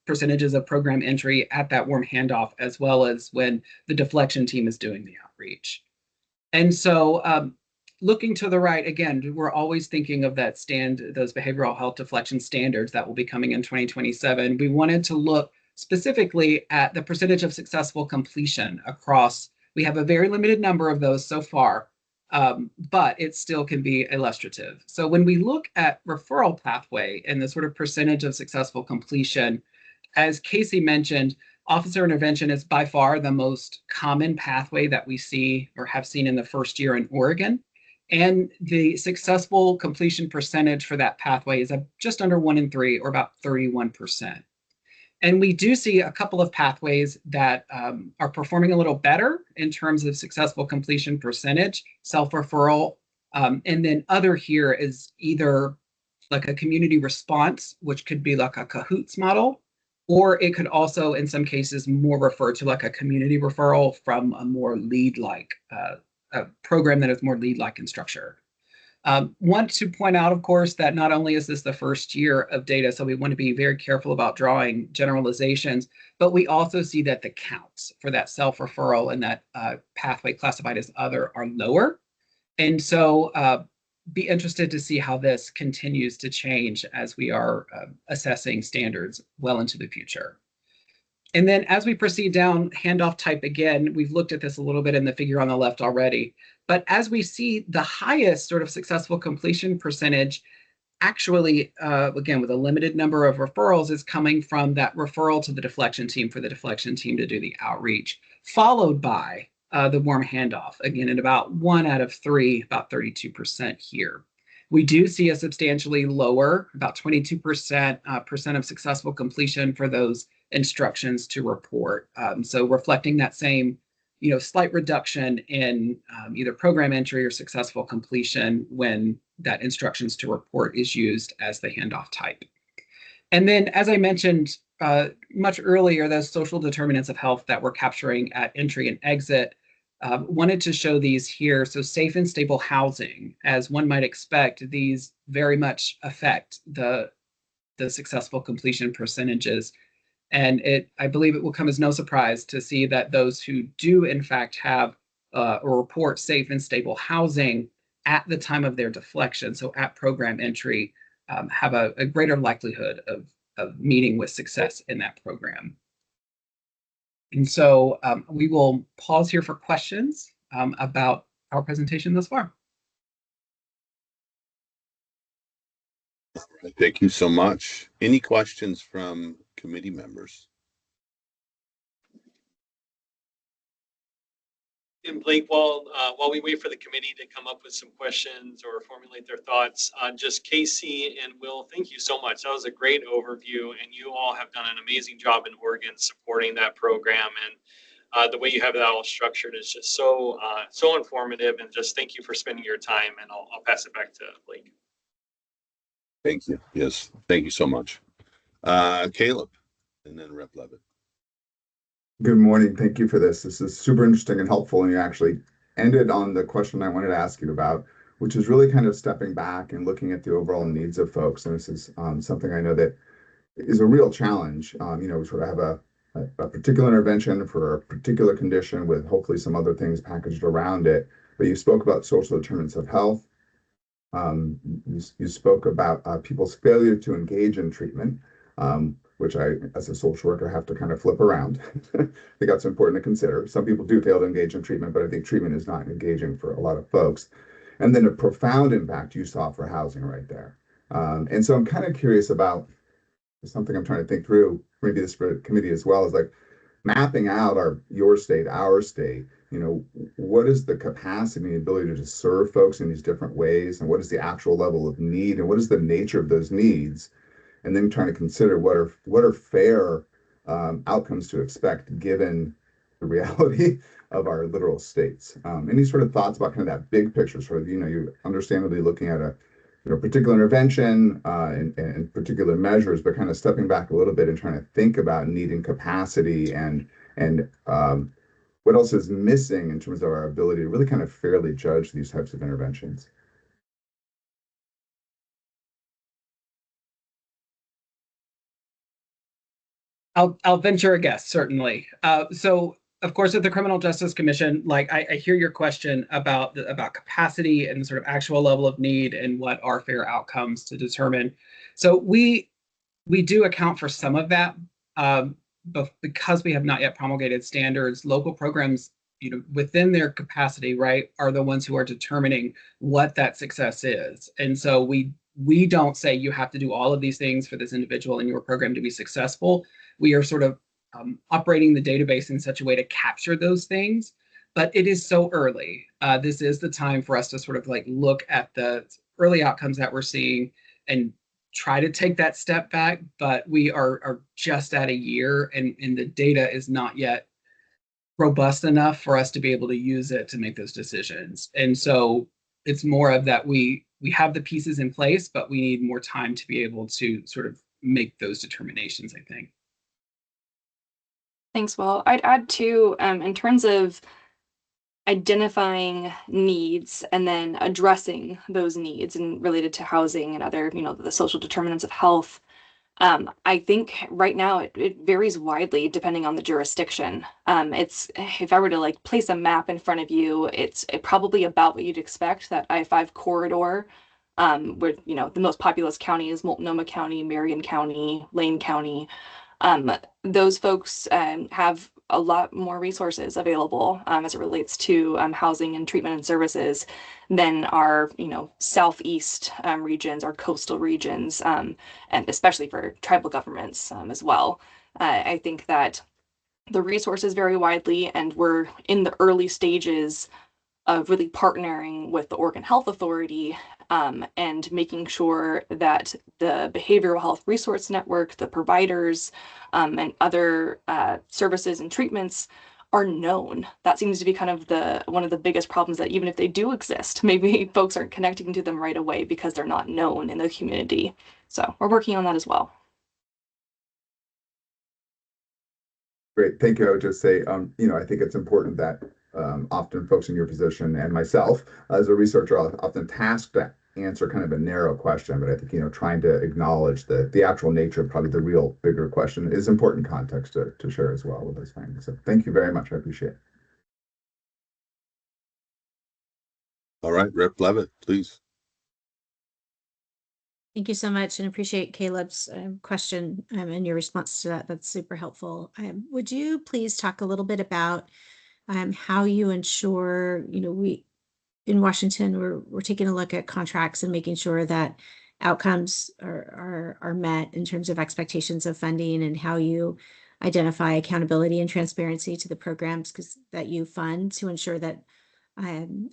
percentages of program entry at that warm handoff, as well as when the deflection team is doing the outreach. And so looking to the right, again, we're always thinking of those behavioral health deflection standards that will be coming in 2027. We wanted to look specifically at the percentage of successful completion across. We have a very limited number of those so far, but it still can be illustrative. So when we look at referral pathway and the sort of percentage of successful completion, as Casey mentioned, officer intervention is by far the most common pathway that we see or have seen in the first year in Oregon. And the successful completion percentage for that pathway is just under 1 in 3, or about 31%. And we do see a couple of pathways that are performing a little better in terms of successful completion percentage, self-referral, and then other here is either like a community response, which could be like a CAHOOTS model, or it could also, in some cases, more refer to like a community referral from a more lead-like a program that is more lead-like in structure. Want to point out, of course, that not only is this the first year of data, so we want to be very careful about drawing generalizations, but we also see that the counts for that self-referral and that pathway classified as other are lower. And so be interested to see how this continues to change as we are assessing standards well into the future. And then as we proceed down handoff type again, we've looked at this a little bit in the figure on the left already, but as we see the highest sort of successful completion percentage, actually, again, with a limited number of referrals, is coming from that referral to the deflection team for the deflection team to do the outreach, followed by the warm handoff, again, at about 1 out of 3, about 32% here. We do see a substantially lower, about 22% of successful completion for those instructions to report. So reflecting that same, slight reduction in either program entry or successful completion when that instructions to report is used as the handoff type. And then, as I mentioned much earlier, those social determinants of health that we're capturing at entry and exit, wanted to show these here. So safe and stable housing, as one might expect, these very much affect the successful completion percentages. And I believe it will come as no surprise to see that those who do in fact have or report safe and stable housing at the time of their deflection, so at program entry, have a greater likelihood of meeting with success in that program. And so we will pause here for questions about our presentation thus far. Thank you so much. Any questions from committee members? And Blake, while we wait for the committee to come up with some questions or formulate their thoughts, just Casey and Will, thank you so much. That was a great overview, and you all have done an amazing job in Oregon supporting that program. And the way you have that all structured is just so informative. And just thank you for spending your time. And I'll pass it back to Blake. Thank you. Yes, thank you so much. Caleb, and then Rep. Levitt. Good morning. Thank you for this. This is super interesting and helpful. And you actually ended on the question I wanted to ask you about, which is really kind of stepping back and looking at the overall needs of folks. And this is something I know that is a real challenge. We sort of have a particular intervention for a particular condition with hopefully some other things packaged around it. But you spoke about social determinants of health. You spoke about people's failure to engage in treatment, which I, as a social worker, have to kind of flip around. I think that's important to consider. Some people do fail to engage in treatment, but I think treatment is not engaging for a lot of folks. And then a profound impact you saw for housing right there. And so I'm kind of curious about something I'm trying to think through, maybe this for the committee as well, is like mapping out your state, our state, what is the capacity and ability to just serve folks in these different ways, and what is the actual level of need, and what is the nature of those needs, and then trying to consider what are fair outcomes to expect given the reality of our literal states. Any sort of thoughts about kind of that big picture, sort of, you understandably looking at a particular intervention and particular measures, but kind of stepping back a little bit and trying to think about needing capacity and what else is missing in terms of our ability to really kind of fairly judge these types of interventions. I'll venture a guess, certainly. So, of course, at the Criminal Justice Commission, like I hear your question about capacity and the sort of actual level of need and what are fair outcomes to determine. So we do account for some of that, but because we have not yet promulgated standards, local programs, within their capacity, right, are the ones who are determining what that success is. And so we don't say you have to do all of these things for this individual in your program to be successful. We are sort of operating the database in such a way to capture those things, but it is so early. This is the time for us to sort of like look at the early outcomes that we're seeing and try to take that step back, but we are just at a year and the data is not yet robust enough for us to be able to use it to make those decisions. And so it's more of that we have the pieces in place, but we need more time to be able to sort of make those determinations, I think. Thanks, Will. I'd add too, in terms of identifying needs and then addressing those needs and related to housing and other, the social determinants of health. I think right now it varies widely depending on the jurisdiction. It's if I were to like place a map in front of you, it's probably about what you'd expect, that I-5 corridor, where the most populous county is Multnomah County, Marion County, Lane County. Those folks have a lot more resources available as it relates to housing and treatment and services than our, southeast regions, our coastal regions, and especially for tribal governments as well. I think that the resources vary widely, and we're in the early stages of really partnering with the Oregon Health Authority and making sure that the Behavioral Health Resource Network, the providers, and other services and treatments are known. That seems to be kind of one of the biggest problems, that even if they do exist, maybe folks aren't connecting to them right away because they're not known in the community. So we're working on that as well. Great, thank you. I would just say, I think it's important that often folks in your position and myself as a researcher are often tasked to answer kind of a narrow question, but I think, trying to acknowledge the actual nature of probably the real bigger question is important context to share as well with those findings. So thank you very much. I appreciate it. All right, Rep. Levitt, please. Thank you so much, and appreciate Caleb's question and your response to that. That's super helpful. Would you please talk a little bit about how you ensure, we in Washington, we're taking a look at contracts and making sure that outcomes are met in terms of expectations of funding, and how you identify accountability and transparency to the programs that you fund to ensure that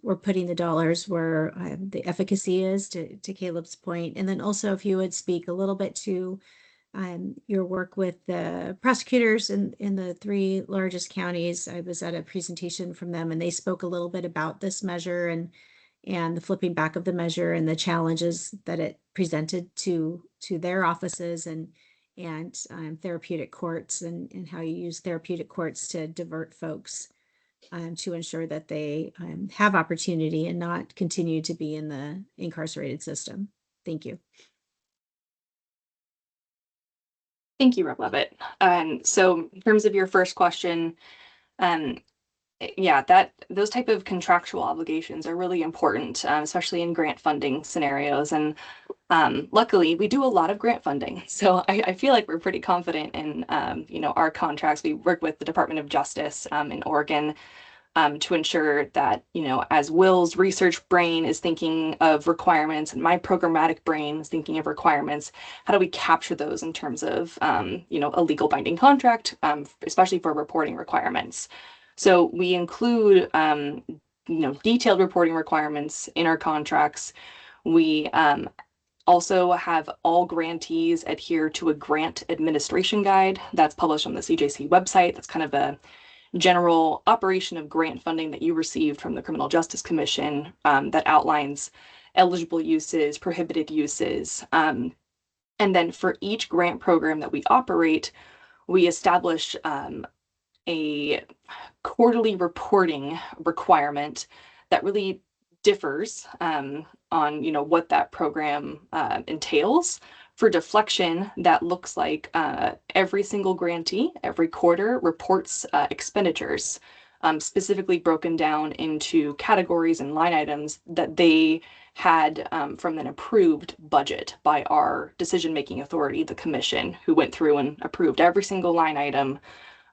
we're putting the dollars where the efficacy is, to Caleb's point. And then also, if you would speak a little bit to your work with the prosecutors in the 3 largest counties. I was at a presentation from them, and they spoke a little bit about this measure and the flipping back of the measure and the challenges that it presented to their offices and therapeutic courts, and how you use therapeutic courts to divert folks to ensure that they have opportunity and not continue to be in the incarcerated system. Thank you. Thank you, Rep. Levitt. So in terms of your first question, um, yeah, those type of contractual obligations are really important, especially in grant funding scenarios. And luckily, we do a lot of grant funding, so I feel like we're pretty confident in our contracts. We work with the Department of Justice in Oregon to ensure that, as Will's research brain is thinking of requirements and my programmatic brain is thinking of requirements, how do we capture those in terms of, a legal binding contract, especially for reporting requirements? So we include, detailed reporting requirements in our contracts. We also have all grantees adhere to a grant administration guide that's published on the CJC website. That's kind of a general operation of grant funding that you received from the Criminal Justice Commission that outlines eligible uses, prohibited uses. And then for each grant program that we operate, we establish a quarterly reporting requirement that really differs on what that program entails. For deflection, that looks like every single grantee every quarter reports expenditures, specifically broken down into categories and line items that they had from an approved budget by our decision-making authority, the commission, who went through and approved every single line item.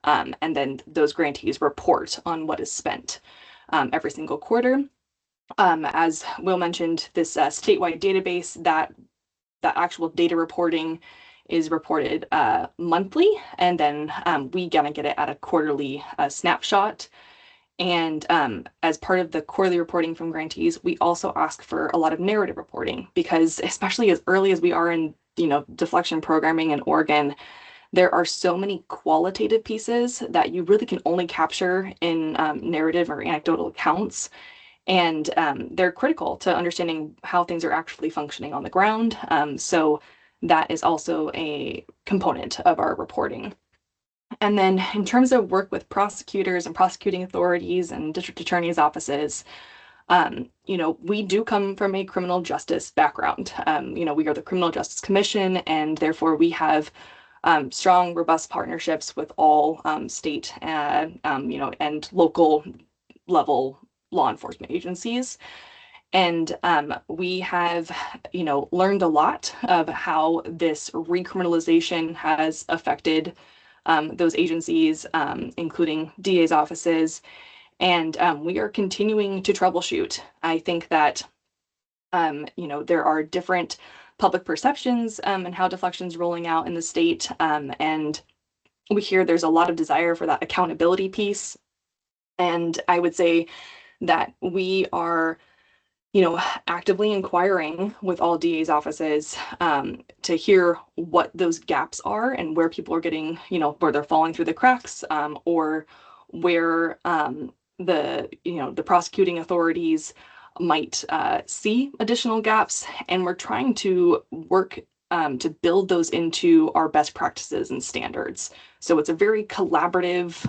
And then those grantees report on what is spent every single quarter. As Will mentioned, this statewide database, that actual data reporting is reported monthly, and then we gonna get it at a quarterly snapshot. And as part of the quarterly reporting from grantees, we also ask for a lot of narrative reporting, because especially as early as we are in deflection programming in Oregon, there are so many qualitative pieces that you really can only capture in narrative or anecdotal accounts. And they're critical to understanding how things are actually functioning on the ground. So that is also a component of our reporting. And then in terms of work with prosecutors and prosecuting authorities and district attorneys' offices, we do come from a criminal justice background. We are the Criminal Justice Commission, and therefore we have strong, robust partnerships with all state and local level law enforcement agencies. And we have, learned a lot of how this recriminalization has affected those agencies, including DA's offices. And we are continuing to troubleshoot. I think that, there are different public perceptions and how deflection is rolling out in the state. And we hear there's a lot of desire for that accountability piece. And I would say that we are, actively inquiring with all DA's offices to hear what those gaps are and where people are getting, where they're falling through the cracks, or where the prosecuting authorities might see additional gaps. And we're trying to work to build those into our best practices and standards. So it's a very collaborative,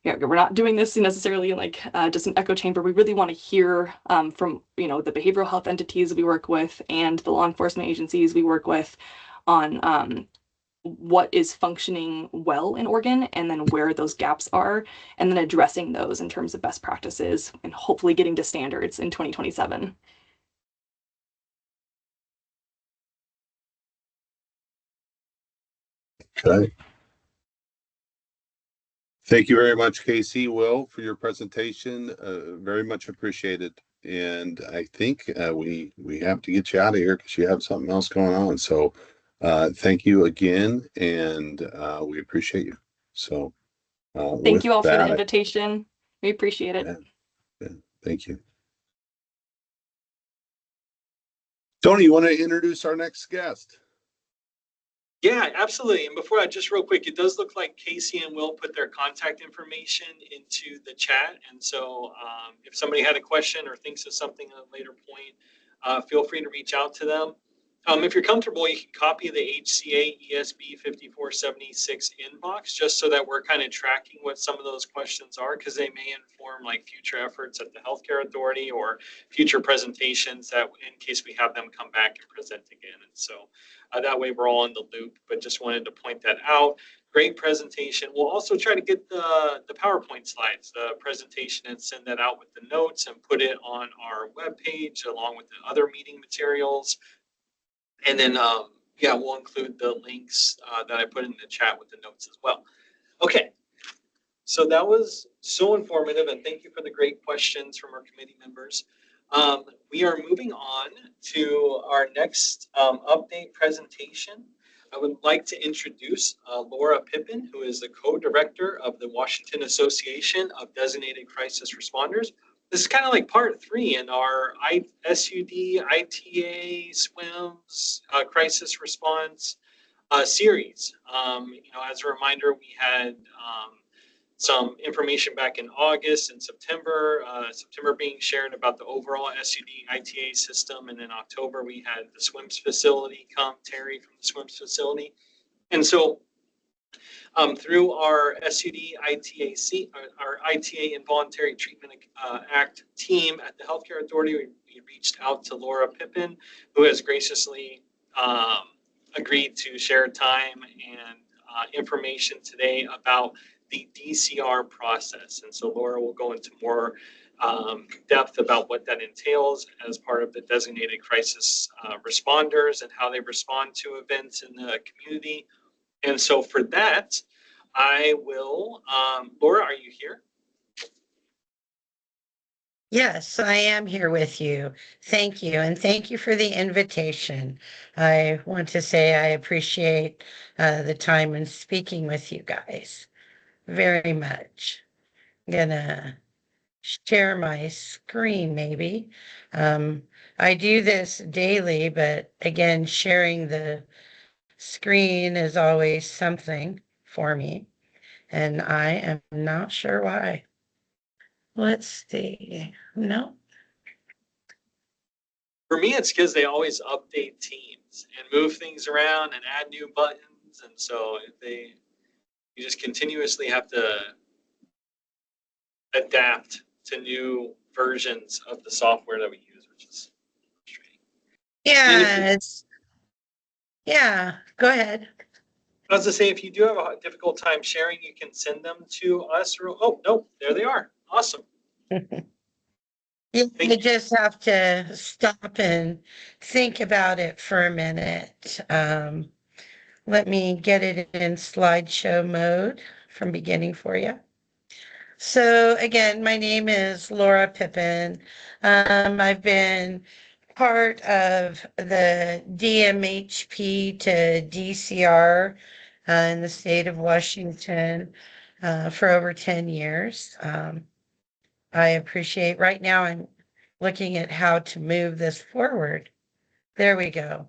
we're not doing this necessarily in like just an echo chamber. We really want to hear from the behavioral health entities we work with and the law enforcement agencies we work with on what is functioning well in Oregon, and then where those gaps are, and then addressing those in terms of best practices and hopefully getting to standards in 2027. Okay. Thank you very much, Casey, Will, for your presentation. Very much appreciated. And I think we have to get you out of here because you have something else going on. So thank you again, and we appreciate you. So thank you all for the invitation. We appreciate it. Yeah, thank you. Tony, you want to introduce our next guest? Yeah, absolutely. And before that, just real quick, it does look like Casey and Will put their contact information into the chat. And so if somebody had a question or thinks of something at a later point, feel free to reach out to them. If you're comfortable, you can copy the HCA ESB 5476 inbox just so that we're kind of tracking what some of those questions are, because they may inform like future efforts at the Healthcare Authority or future presentations that in case we have them come back and present again. And so that way we're all in the loop, but just wanted to point that out. Great presentation. We'll also try to get the PowerPoint slides, the presentation, and send that out with the notes and put it on our webpage along with the other meeting materials. And then, yeah, we'll include the links that I put in the chat with the notes as well. Okay, so that was so informative, and thank you for the great questions from our committee members. We are moving on to our next update presentation. I would like to introduce Laura Pippin, who is the co-director of the Washington Association of Designated Crisis Responders. This is kind of like part 3 in our SUD, ITA, SWIMS, crisis response series. As a reminder, we had some information back in August and September, September being shared about the overall SUD ITA system. And in October, we had the SWIMS facility come, Terry from the SWIMS facility. And so through our SUD ITAC, our ITA Involuntary Treatment Act team at the Healthcare Authority, we reached out to Laura Pippin, who has graciously agreed to share time and information today about the DCR process. And so Laura will go into more depth about what that entails as part of the designated crisis responders and how they respond to events in the community. And so for that, I will, Laura, are you here? Yes, I am here with you. Thank you. And thank you for the invitation. I want to say I appreciate the time in speaking with you guys very much. I'm gonna share my screen maybe. I do this daily, but again, sharing the screen is always something for me, and I am not sure why. Let's see. No. For me, it's because they always update teams and move things around and add new buttons. And so you just continuously have to adapt to new versions of the software that we use, which is frustrating. Yeah, go ahead. I was to say, if you do have a difficult time sharing, you can send them to us. Or, oh, no, there they are. Awesome. You just have to stop and think about it for a minute. Let me get it in slideshow mode from beginning for you. So again, my name is Laura Pippin. I've been part of the DMHP to DCR in the state of Washington for over 10 years. I appreciate, right now I'm looking at how to move this forward. There we go.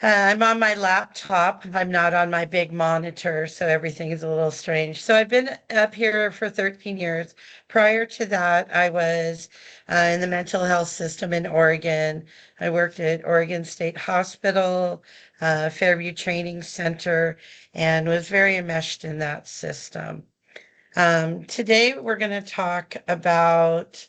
I'm on my laptop. I'm not on my big monitor, so everything is a little strange. So I've been up here for 13 years. Prior to that, I was in the mental health system in Oregon. I worked at Oregon State Hospital, Fairview Training Center, and was very enmeshed in that system. Today, we're going to talk about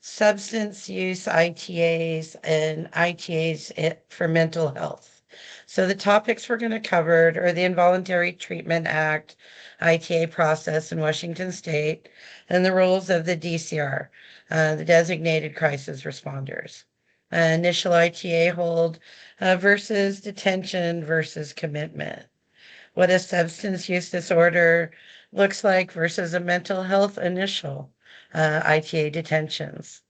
substance use ITAs and ITAs for mental health. So the topics we're going to cover are the Involuntary Treatment Act, ITA process in Washington State, and the roles of the DCR, the Designated Crisis Responders. Initial ITA hold versus detention versus commitment. What a substance use disorder looks like versus a mental health initial ITA detentions.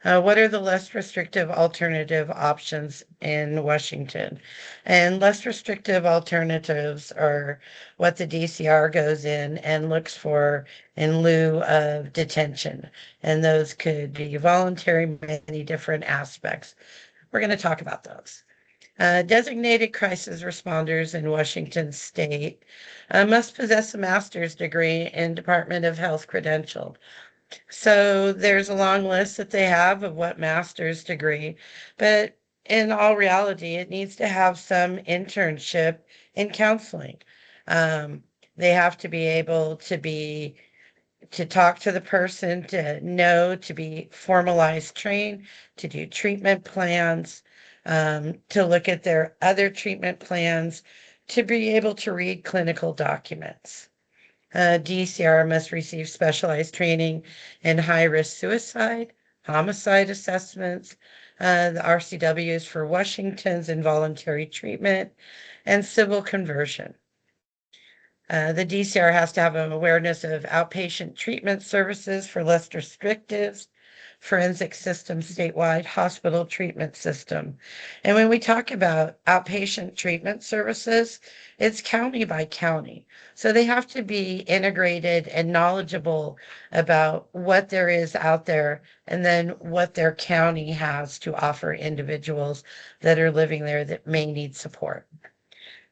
What are the less restrictive alternative options in Washington? And less restrictive alternatives are what the DCR goes in and looks for in lieu of detention. And those could be voluntary, many different aspects. We're going to talk about those. Designated crisis responders in Washington State must possess a master's degree in Department of Health credential. So there's a long list that they have of what master's degree, but in all reality, it needs to have some internship in counseling. They have to be able to talk to the person, to know, to be formalized trained, to do treatment plans, to look at their other treatment plans, to be able to read clinical documents. DCR must receive specialized training in high-risk suicide, homicide assessments, the RCWs for Washington's involuntary treatment, and civil conversion. The DCR has to have an awareness of outpatient treatment services for less restrictive forensic system statewide hospital treatment system. And when we talk about outpatient treatment services, it's county by county. So they have to be integrated and knowledgeable about what there is out there and then what their county has to offer individuals that are living there that may need support.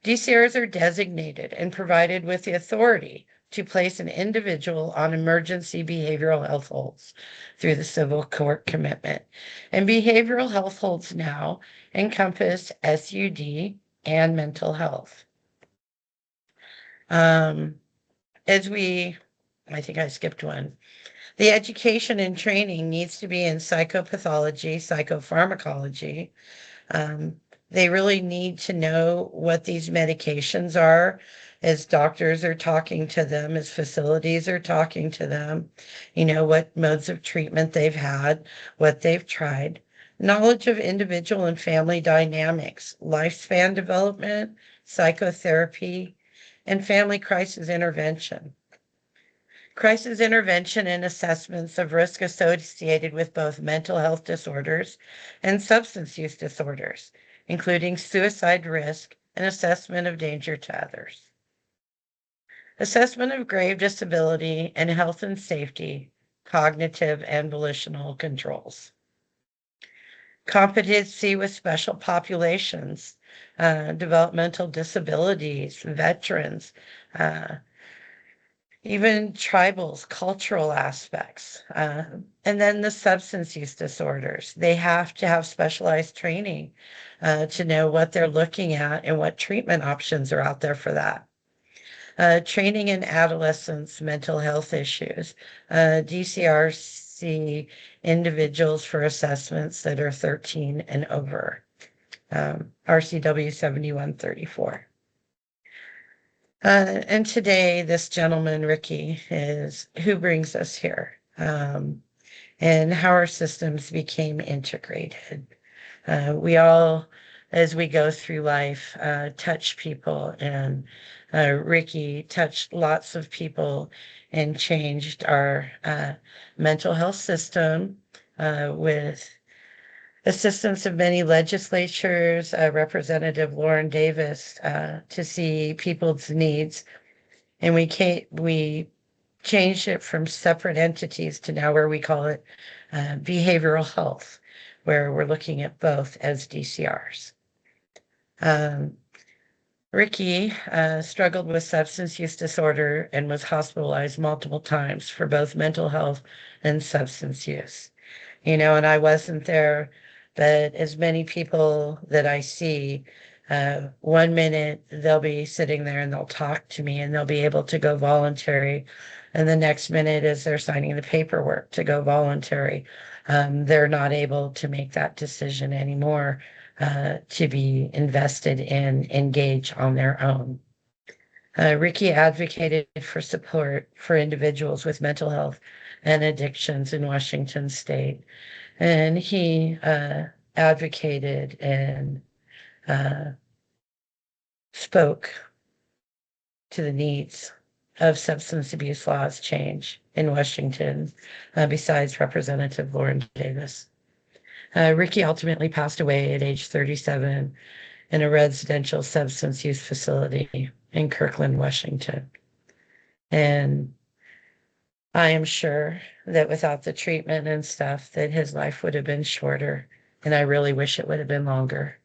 DCRs are designated and provided with the authority to place an individual on emergency behavioral health holds through the civil court commitment. And behavioral health holds now encompass SUD and mental health. I think I skipped one. The education and training needs to be in psychopathology, psychopharmacology. They really need to know what these medications are as doctors are talking to them, as facilities are talking to them, what modes of treatment they've had, what they've tried. Knowledge of individual and family dynamics, lifespan development, psychotherapy, and family crisis intervention. Crisis intervention and assessments of risk associated with both mental health disorders and substance use disorders, including suicide risk and assessment of danger to others. Assessment of grave disability and health and safety, cognitive and volitional controls. Competency with special populations, developmental disabilities, veterans, even tribals, cultural aspects, and then the substance use disorders. They have to have specialized training to know what they're looking at and what treatment options are out there for that. Training in adolescents' mental health issues. DCRC individuals for assessments that are 13 and over. RCW 7134. And today, this gentleman, Ricky, is who brings us here, and how our systems became integrated. We all, as we go through life, touch people, and Ricky touched lots of people and changed our mental health system with assistance of many legislatures, Representative Lauren Davis, to see people's needs. And we changed it from separate entities to now where we call it behavioral health, where we're looking at both as DCRs. Ricky struggled with substance use disorder and was hospitalized multiple times for both mental health and substance use. And I wasn't there, but as many people that I see, 1 minute they'll be sitting there and they'll talk to me and they'll be able to go voluntary. And the next minute as they're signing the paperwork to go voluntary, they're not able to make that decision anymore to be invested in, engage on their own. Ricky advocated for support for individuals with mental health and addictions in Washington State. And he advocated and spoke to the needs of substance abuse laws change in Washington, besides Representative Lauren Davis. Ricky ultimately passed away at age 37 in a residential substance use facility in Kirkland, Washington. And I am sure that without the treatment and stuff, that his life would have been shorter, and I really wish it would have been longer.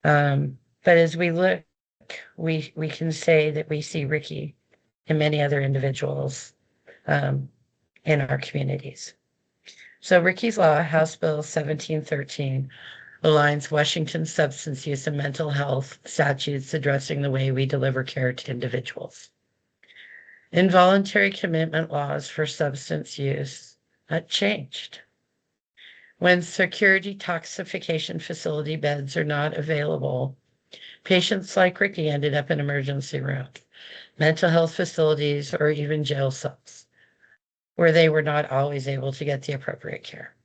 But as we look, we can say that we see Ricky and many other individuals in our communities. So Ricky's Law, House Bill 1713, aligns Washington's substance use and mental health statutes addressing the way we deliver care to individuals. Involuntary commitment laws for substance use changed. When secure detoxification facility beds are not available, patients like Ricky ended up in emergency rooms, mental health facilities, or even jail cells, where they were not always able to get the appropriate care.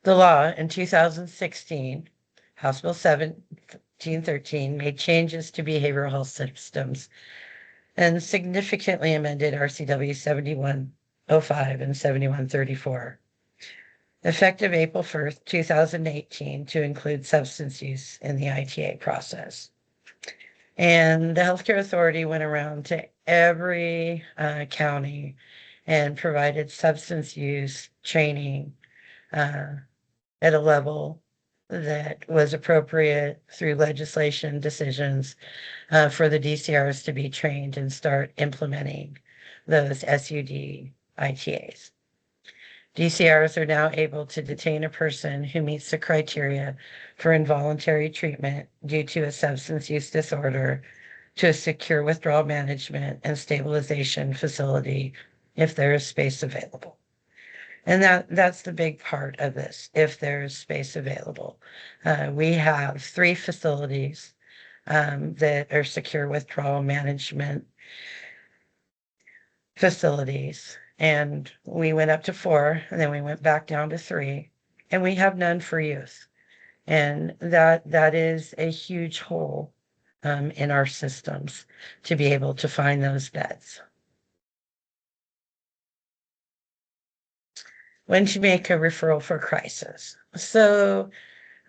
The law in 2016, House Bill 1713, made changes to behavioral health systems and significantly amended RCW 7105 and 7134, effective April 1st, 2018, to include substance use in the ITA process. And the Healthcare Authority went around to every county and provided substance use training at a level that was appropriate through legislation decisions for the DCRs to be trained and start implementing those SUD ITAs. DCRs are now able to detain a person who meets the criteria for involuntary treatment due to a substance use disorder to a secure withdrawal management and stabilization facility if there is space available. And that's the big part of this, if there's space available. We have 3 facilities that are secure withdrawal management facilities. And we went up to 4, and then we went back down to 3, and we have none for youth. And that is a huge hole in our systems to be able to find those beds. When to make a referral for crisis. So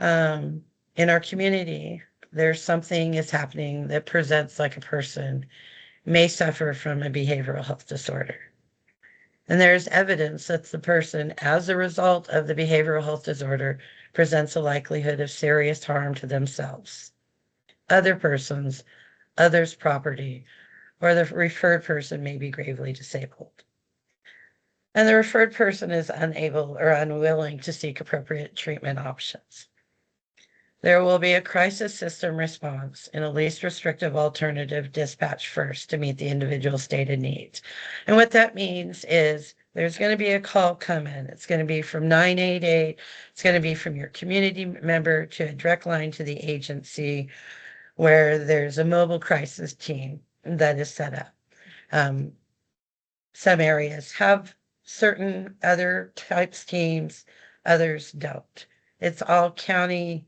in our community, there's something is happening that presents like a person may suffer from a behavioral health disorder. And there's evidence that the person, as a result of the behavioral health disorder, presents a likelihood of serious harm to themselves, other persons, others' property, or the referred person may be gravely disabled. And the referred person is unable or unwilling to seek appropriate treatment options. There will be a crisis system response and a least restrictive alternative dispatch first to meet the individual stated needs. And what that means is there's going to be a call come in. It's going to be from 988. It's going to be from your community member to a direct line to the agency where there's a mobile crisis team that is set up. Some areas have certain other types teams, others don't. It's all county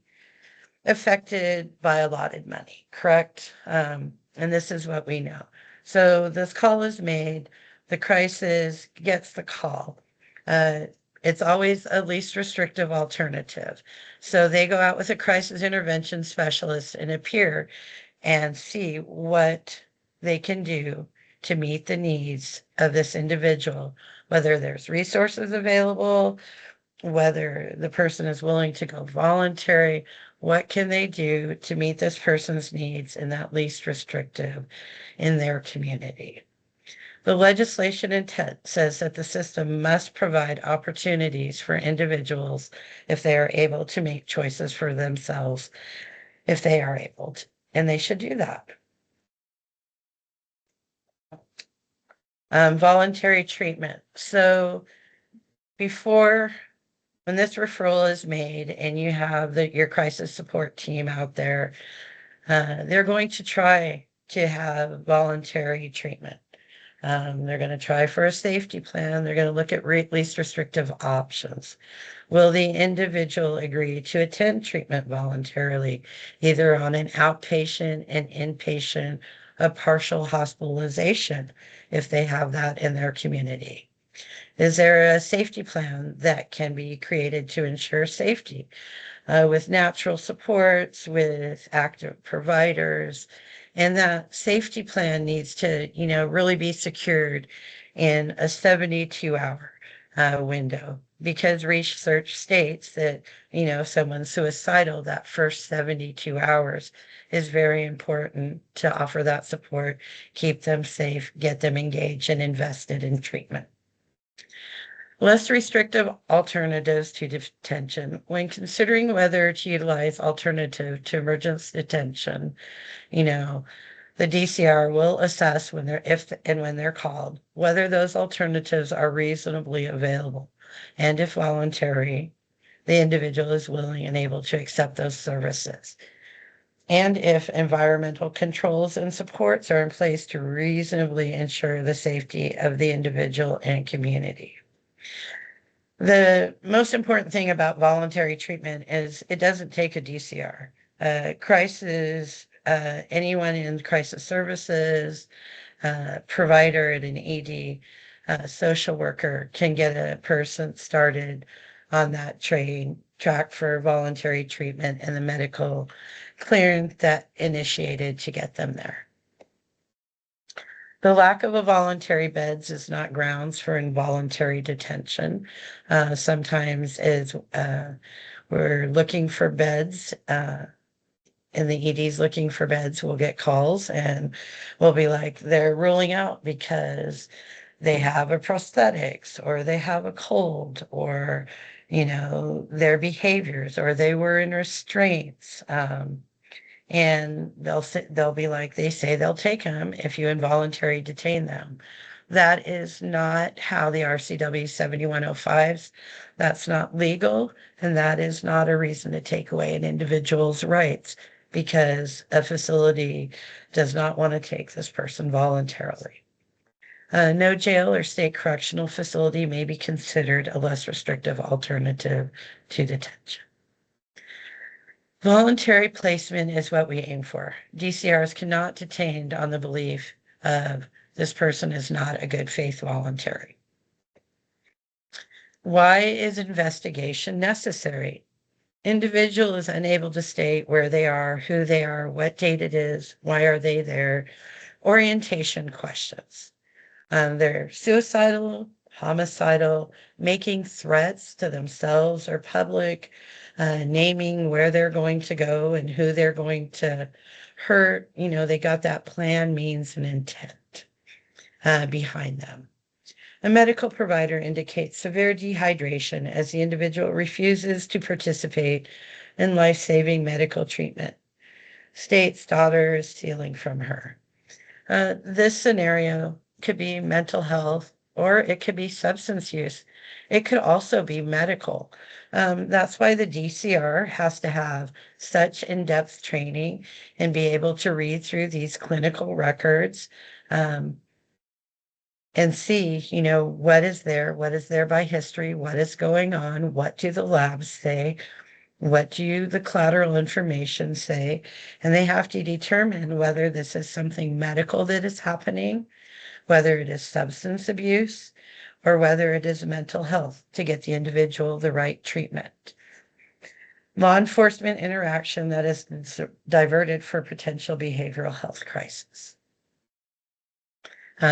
affected by allotted money, correct? And this is what we know. So this call is made, the crisis gets the call. It's always a least restrictive alternative. So they go out with a crisis intervention specialist and appear and see what they can do to meet the needs of this individual, whether there's resources available, whether the person is willing to go voluntary. What can they do to meet this person's needs in that least restrictive in their community? The legislation intent says that the system must provide opportunities for individuals if they are able to make choices for themselves, if they are able to, and they should do that. Voluntary treatment. So before, when this referral is made and you have your crisis support team out there, they're going to try to have voluntary treatment. They're going to try for a safety plan. They're going to look at least restrictive options. Will the individual agree to attend treatment voluntarily, either on an outpatient, an inpatient, a partial hospitalization, if they have that in their community? Is there a safety plan that can be created to ensure safety with natural supports, with active providers? And that safety plan needs to, really be secured in a 72-hour window, because research states that, if someone's suicidal, that first 72 hours is very important to offer that support, keep them safe, get them engaged and invested in treatment. Less restrictive alternatives to detention. When considering whether to utilize alternative to emergency detention, the DCR will assess when they're called, whether those alternatives are reasonably available, and if voluntary, the individual is willing and able to accept those services. And if environmental controls and supports are in place to reasonably ensure the safety of the individual and community. The most important thing about voluntary treatment is it doesn't take a DCR. Anyone in crisis services, provider at an ED, social worker can get a person started on that track for voluntary treatment and the medical clearance that initiated to get them there. The lack of a voluntary beds is not grounds for involuntary detention. Sometimes we're looking for beds, and the ED's looking for beds, we'll get calls and we'll be like, they're ruling out because they have a prosthetics or they have a cold or, their behaviors or they were in restraints. And they'll be like, they say they'll take them if you involuntarily detain them. That is not how the RCW 7105s, that's not legal, and that is not a reason to take away an individual's rights because a facility does not want to take this person voluntarily. No jail or state correctional facility may be considered a less restrictive alternative to detention. Voluntary placement is what we aim for. DCRs cannot detain on the belief of this person is not a good faith voluntary. Why is investigation necessary? Individual is unable to state where they are, who they are, what date it is, why are they there, orientation questions. They're suicidal, homicidal, making threats to themselves or public, naming where they're going to go and who they're going to hurt. They got that plan, means, and intent behind them. A medical provider indicates severe dehydration as the individual refuses to participate in life-saving medical treatment. States daughter is stealing from her. This scenario could be mental health or it could be substance use. It could also be medical. That's why the DCR has to have such in-depth training and be able to read through these clinical records and see, what is there by history, what is going on, what do the labs say, what do the collateral information say, and they have to determine whether this is something medical that is happening, whether it is substance abuse, or whether it is mental health to get the individual the right treatment. Law enforcement interaction that is diverted for potential behavioral health crisis.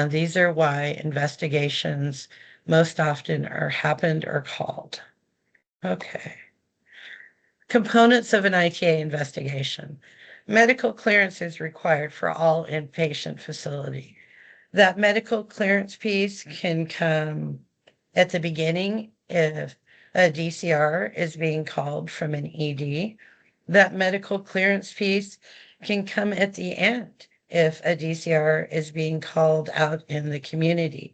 These are why investigations most often are happened or called. Okay. Components of an ITA investigation. Medical clearance is required for all inpatient facility. That medical clearance piece can come at the beginning if a DCR is being called from an ED. That medical clearance piece can come at the end if a DCR is being called out in the community.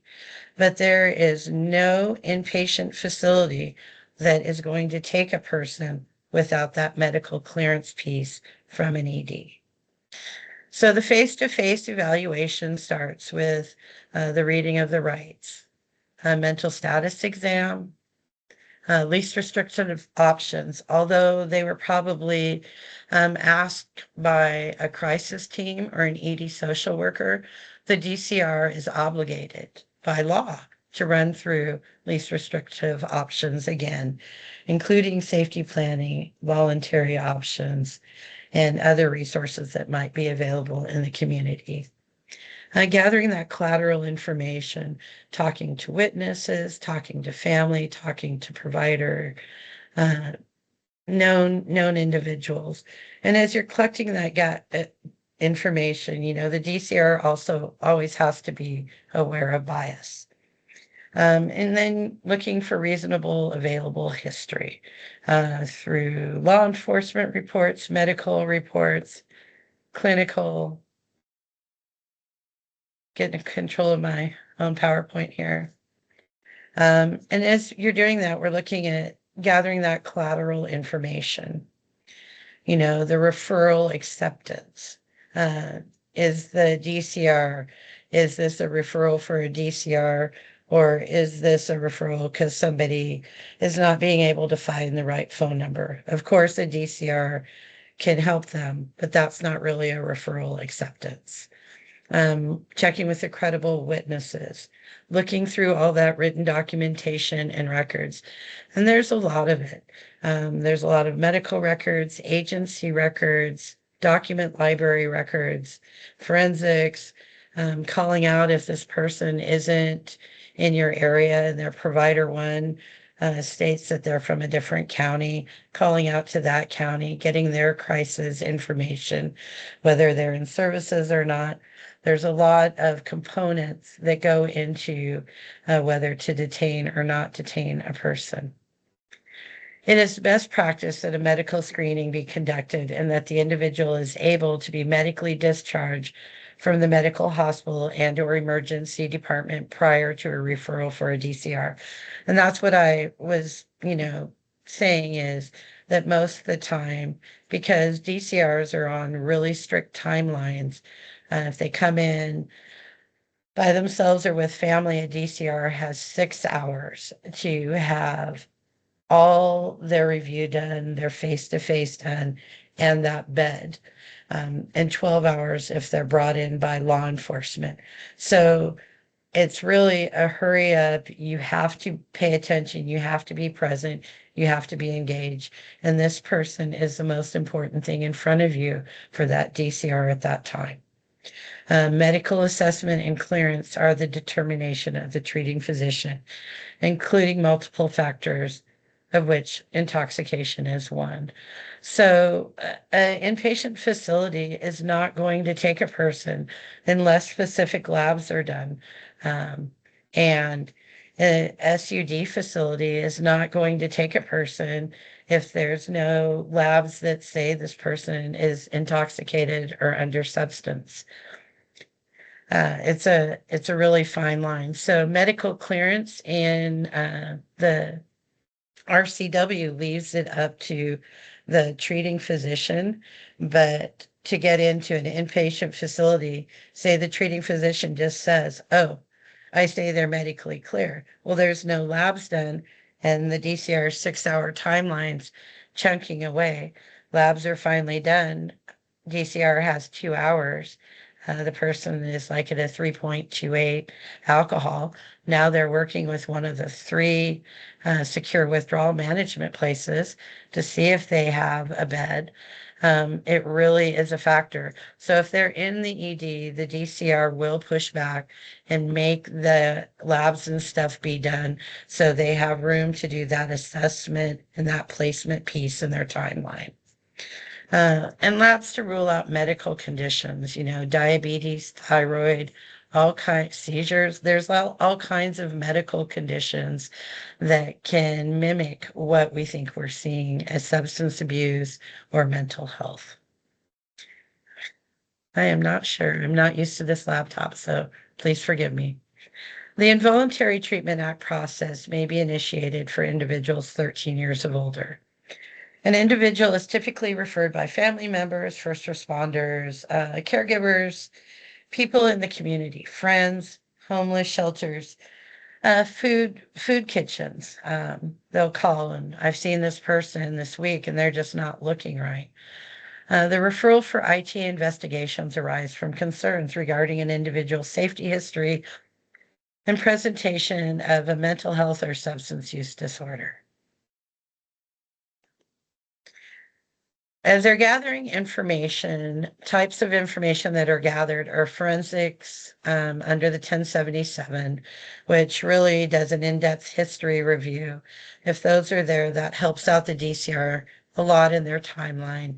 But there is no inpatient facility that is going to take a person without that medical clearance piece from an ED. So the face-to-face evaluation starts with the reading of the rights, a mental status exam, least restrictive options, although they were probably asked by a crisis team or an ED social worker, the DCR is obligated by law to run through least restrictive options again, including safety planning, voluntary options, and other resources that might be available in the community. Gathering that collateral information, talking to witnesses, talking to family, talking to provider, known individuals. And as you're collecting that information, the DCR also always has to be aware of bias. And then looking for reasonable available history through law enforcement reports, medical reports, clinical. Getting control of my own PowerPoint here. And as you're doing that, we're looking at gathering that collateral information. You know, the referral acceptance. Is the DCR, is this a referral for a DCR, or is this a referral because somebody is not being able to find the right phone number? Of course, a DCR can help them, but that's not really a referral acceptance. Checking with the credible witnesses, looking through all that written documentation and records. And there's a lot of it. There's a lot of medical records, agency records, document library records, forensics, calling out if this person isn't in your area and their provider one states that they're from a different county, calling out to that county, getting their crisis information, whether they're in services or not. There's a lot of components that go into whether to detain or not detain a person. It is best practice that a medical screening be conducted and that the individual is able to be medically discharged from the medical hospital and or emergency department prior to a referral for a DCR. And that's what I was, saying is that most of the time, because DCRs are on really strict timelines, if they come in by themselves or with family, a DCR has 6 hours to have all their review done, their face-to-face done, and that bed, and 12 hours if they're brought in by law enforcement. So it's really a hurry up. You have to pay attention. You have to be present. You have to be engaged. And this person is the most important thing in front of you for that DCR at that time. Medical assessment and clearance are the determination of the treating physician, including multiple factors, of which intoxication is one. So an inpatient facility is not going to take a person unless specific labs are done. And an SUD facility is not going to take a person if there's no labs that say this person is intoxicated or under substance. It's a really fine line. So medical clearance in the RCW leaves it up to the treating physician, but to get into an inpatient facility, say the treating physician just says, "Oh, I say they're medically clear." Well, there's no labs done, and the DCR 6-hour timelines chunking away. Labs are finally done. DCR has 2 hours. The person is like at a 3.28 alcohol. Now they're working with one of the 3 secure withdrawal management places to see if they have a bed. It really is a factor. So if they're in the ED, the DCR will push back and make the labs and stuff be done so they have room to do that assessment and that placement piece in their timeline. And labs to rule out medical conditions, diabetes, thyroid, all kinds seizures. There's all kinds of medical conditions that can mimic what we think we're seeing as substance abuse or mental health. I am not sure. I'm not used to this laptop, so please forgive me. The Involuntary Treatment Act process may be initiated for individuals 13 years of older. An individual is typically referred by family members, first responders, caregivers, people in the community, friends, homeless shelters, food kitchens. They'll call, and I've seen this person this week and they're just not looking right. The referral for IT investigations arise from concerns regarding an individual's safety history and presentation of a mental health or substance use disorder. As they're gathering information, types of information that are gathered are forensics under the 1077, which really does an in-depth history review. If those are there, that helps out the DCR a lot in their timeline.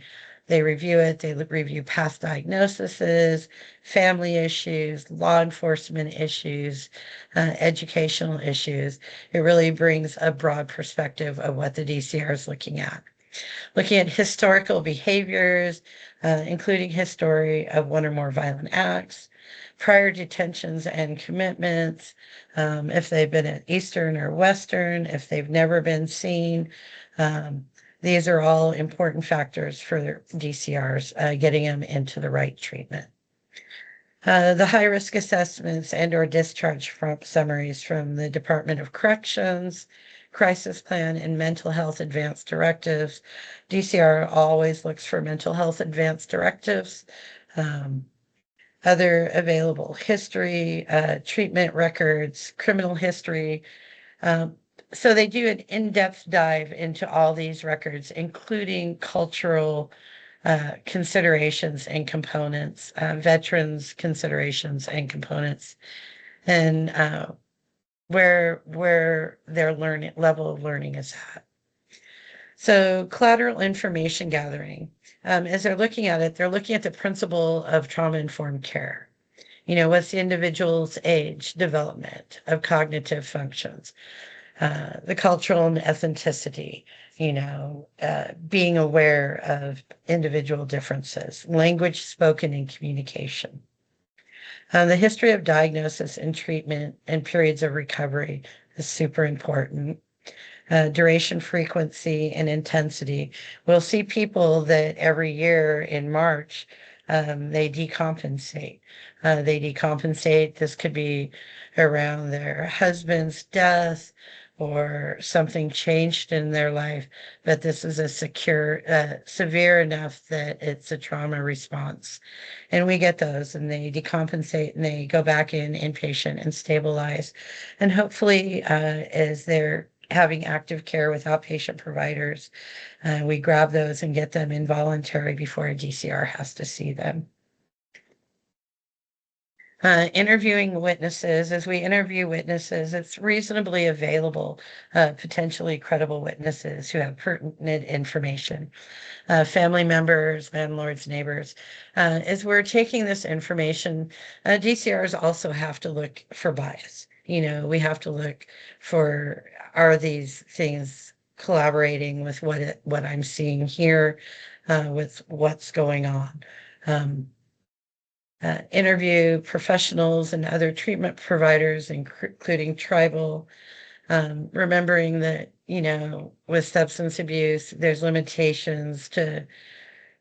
They review it, they review past diagnoses, family issues, law enforcement issues, educational issues. It really brings a broad perspective of what the DCR is looking at. Looking at historical behaviors, including history of one or more violent acts, prior detentions and commitments, if they've been at Eastern or Western, if they've never been seen. These are all important factors for DCRs, getting them into the right treatment. The high-risk assessments and or discharge summaries from the Department of Corrections, Crisis Plan, and Mental Health Advanced Directives. DCR always looks for mental health advanced directives. Other available history, treatment records, criminal history. So they do an in-depth dive into all these records, including cultural considerations and components, veterans considerations and components, and where their learning level of learning is at. So collateral information gathering, as they're looking at it, they're looking at the principle of trauma-informed care. You know, what's the individual's age, development of cognitive functions, the cultural and ethnicity, you know, being aware of individual differences, language spoken in communication. The history of diagnosis and treatment and periods of recovery is super important. Duration, frequency, and intensity. We'll see people that every year in March, they decompensate. This could be around their husband's death or something changed in their life, but this is a severe enough that it's a trauma response. And we get those and they decompensate and they go back in inpatient and stabilize. And hopefully, as they're having active care with outpatient providers, we grab those and get them involuntary before a DCR has to see them. Interviewing witnesses. As we interview witnesses, it's reasonably available, potentially credible witnesses who have pertinent information. Family members, landlords, neighbors. As we're taking this information, DCRs also have to look for bias. You know, we have to look for, are these things collaborating with what I'm seeing here, with what's going on. Interview professionals and other treatment providers, including tribal, remembering that, you know, with substance abuse, there's limitations due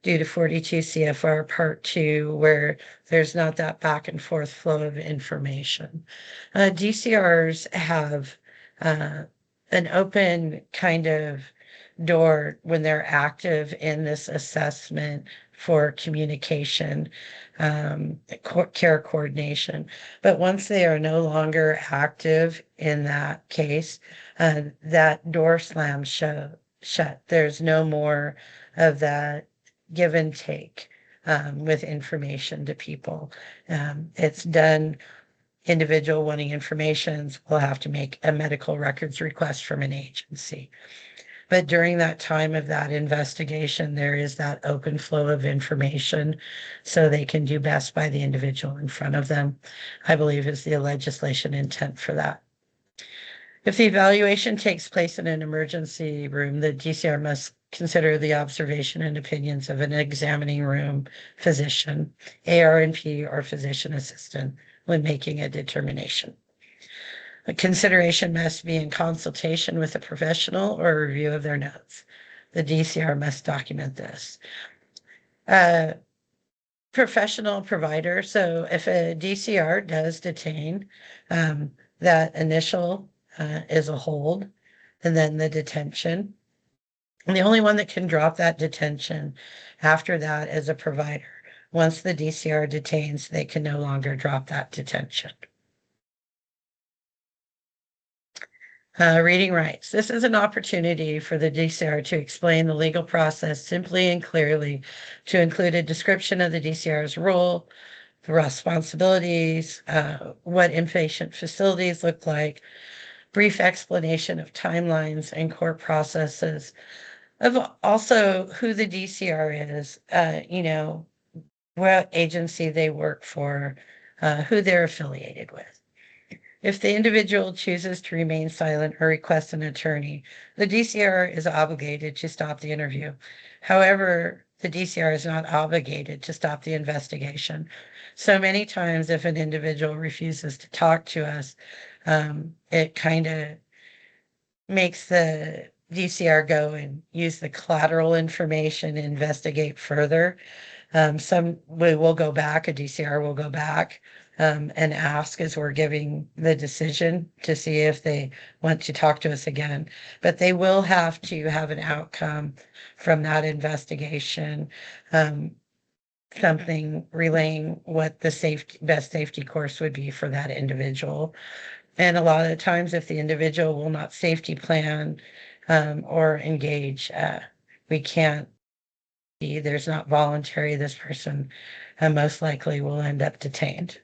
to 42 CFR Part 2, where there's not that back and forth flow of information. DCRs have an open kind of door when they're active in this assessment for communication, care coordination. But once they are no longer active in that case, that door slams shut. There's no more of that give and take with information to people. It's done. Individual wanting information will have to make a medical records request from an agency. But during that time of that investigation, there is that open flow of information so they can do best by the individual in front of them, I believe is the legislation intent for that. If the evaluation takes place in an emergency room, the DCR must consider the observation and opinions of an examining room physician, ARNP, or physician assistant when making a determination. A consideration must be in consultation with a professional or a review of their notes. The DCR must document this. Professional provider. So if a DCR does detain, that initial is a hold and then the detention. And the only one that can drop that detention after that is a provider. Once the DCR detains, they can no longer drop that detention. Reading rights. This is an opportunity for the DCR to explain the legal process simply and clearly, to include a description of the DCR's role, the responsibilities, what inpatient facilities look like, brief explanation of timelines and court processes, of also who the DCR is, what agency they work for, who they're affiliated with. If the individual chooses to remain silent or request an attorney, the DCR is obligated to stop the interview. However, the DCR is not obligated to stop the investigation. So many times, if an individual refuses to talk to us, it kind of makes the DCR go and use the collateral information to investigate further. Some we will go back, a DCR will go back and ask as we're giving the decision to see if they want to talk to us again. But they will have to have an outcome from that investigation, something relaying what the best safety course would be for that individual. And a lot of the times, if the individual will not safety plan or engage, we can't there's not voluntary, this person most likely will end up detained.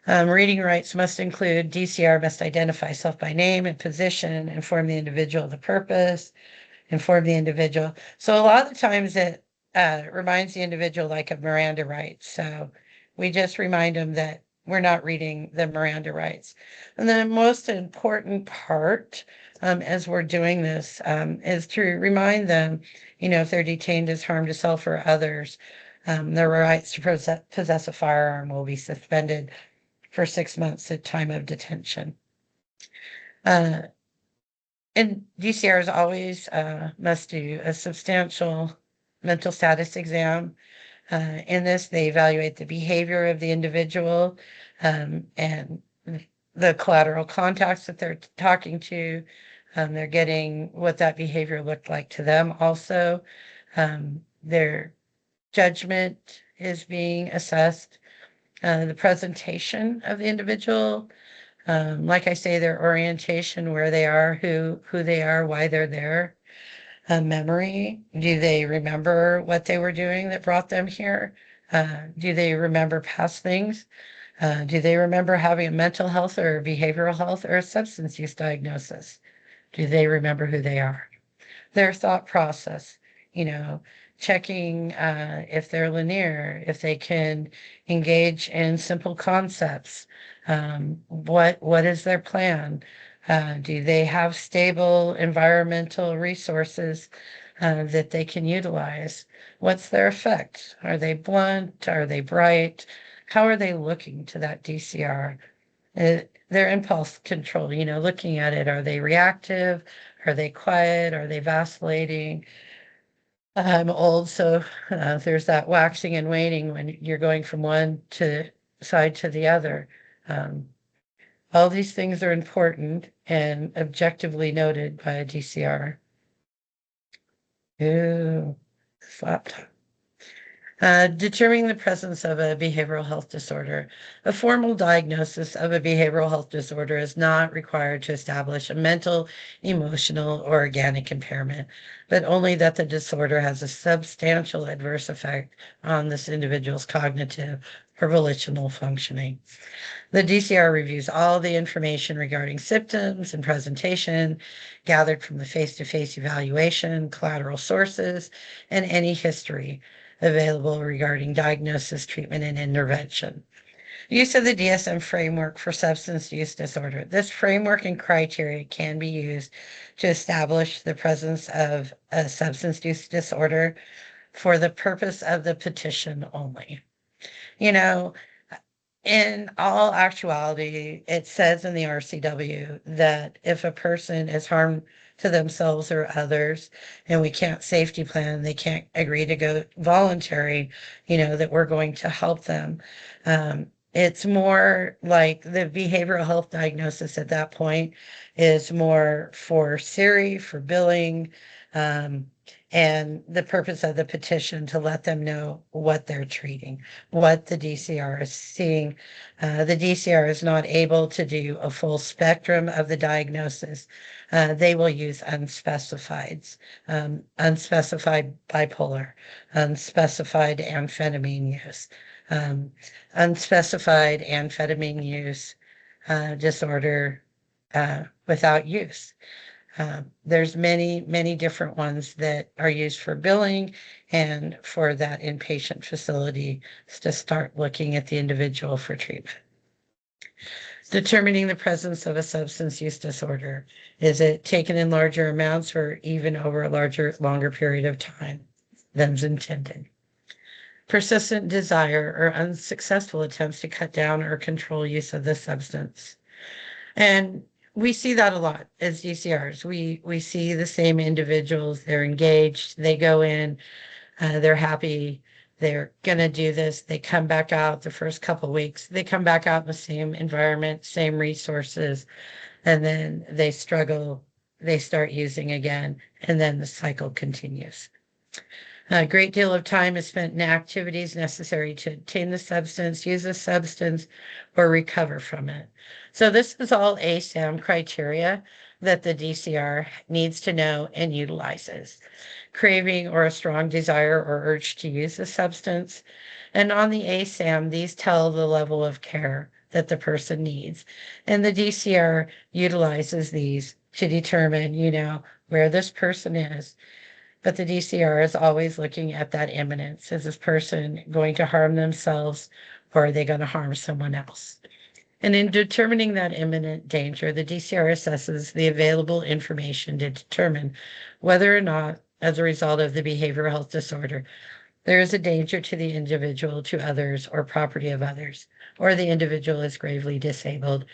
Reading rights must include DCR must identify self by name and position, inform the individual of the purpose, inform the individual. So a lot of the times it reminds the individual like of Miranda rights. So we just remind them that we're not reading the Miranda rights. And the most important part as we're doing this is to remind them, if they're detained as harm to self or others, their rights to possess a firearm will be suspended for 6 months at time of detention. And DCRs always must do a substantial mental status exam. In this, they evaluate the behavior of the individual and the collateral contacts that they're talking to. They're getting what that behavior looked like to them also. Their judgment is being assessed. The presentation of the individual, like I say, their orientation, where they are, who they are, why they're there. Memory, do they remember what they were doing that brought them here? Do they remember past things? Do they remember having a mental health or behavioral health or a substance use diagnosis? Do they remember who they are? Their thought process, checking if they're linear, if they can engage in simple concepts. What is their plan? Do they have stable environmental resources that they can utilize? What's their effect? Are they blunt? Are they bright? How are they looking to that DCR? Their impulse control, looking at it, are they reactive? Are they quiet? Are they vacillating? I'm old, so there's that waxing and waning when you're going from one side to the other. All these things are important and objectively noted by a DCR. Ooh, slapped. Determining the presence of a behavioral health disorder. A formal diagnosis of a behavioral health disorder is not required to establish a mental, emotional, or organic impairment, but only that the disorder has a substantial adverse effect on this individual's cognitive or volitional functioning. The DCR reviews all the information regarding symptoms and presentation gathered from the face-to-face evaluation, collateral sources, and any history available regarding diagnosis, treatment, and intervention. Use of the DSM framework for substance use disorder. This framework and criteria can be used to establish the presence of a substance use disorder for the purpose of the petition only. In all actuality, it says in the RCW that if a person is harmed to themselves or others and we can't safety plan, they can't agree to go voluntary, that we're going to help them. It's more like the behavioral health diagnosis at that point is more for Siri, for billing, and the purpose of the petition to let them know what they're treating, what the DCR is seeing. The DCR is not able to do a full spectrum of the diagnosis. They will use unspecifieds, unspecified bipolar, unspecified amphetamine use, unspecified amphetamine use disorder without use. There's many different ones that are used for billing and for that inpatient facility to start looking at the individual for treatment. Determining the presence of a substance use disorder. Is it taken in larger amounts or even over a longer period of time than's intended? Persistent desire or unsuccessful attempts to cut down or control use of the substance. And we see that a lot as DCRs. We see the same individuals, they're engaged, they go in, they're happy, they're going to do this. They come back out the first couple of weeks. They come back out in the same environment, same resources, and then they struggle. They start using again, and then the cycle continues. A great deal of time is spent in activities necessary to obtain the substance, use the substance, or recover from it. So this is all ASAM criteria that the DCR needs to know and utilizes. Craving or a strong desire or urge to use the substance. And on the ASAM, these tell the level of care that the person needs. And the DCR utilizes these to determine, where this person is. But the DCR is always looking at that imminence. Is this person going to harm themselves or are they going to harm someone else? And in determining that imminent danger, the DCR assesses the available information to determine whether or not, as a result of the behavioral health disorder, there is a danger to the individual, to others, or property of others, or the individual is gravely disabled.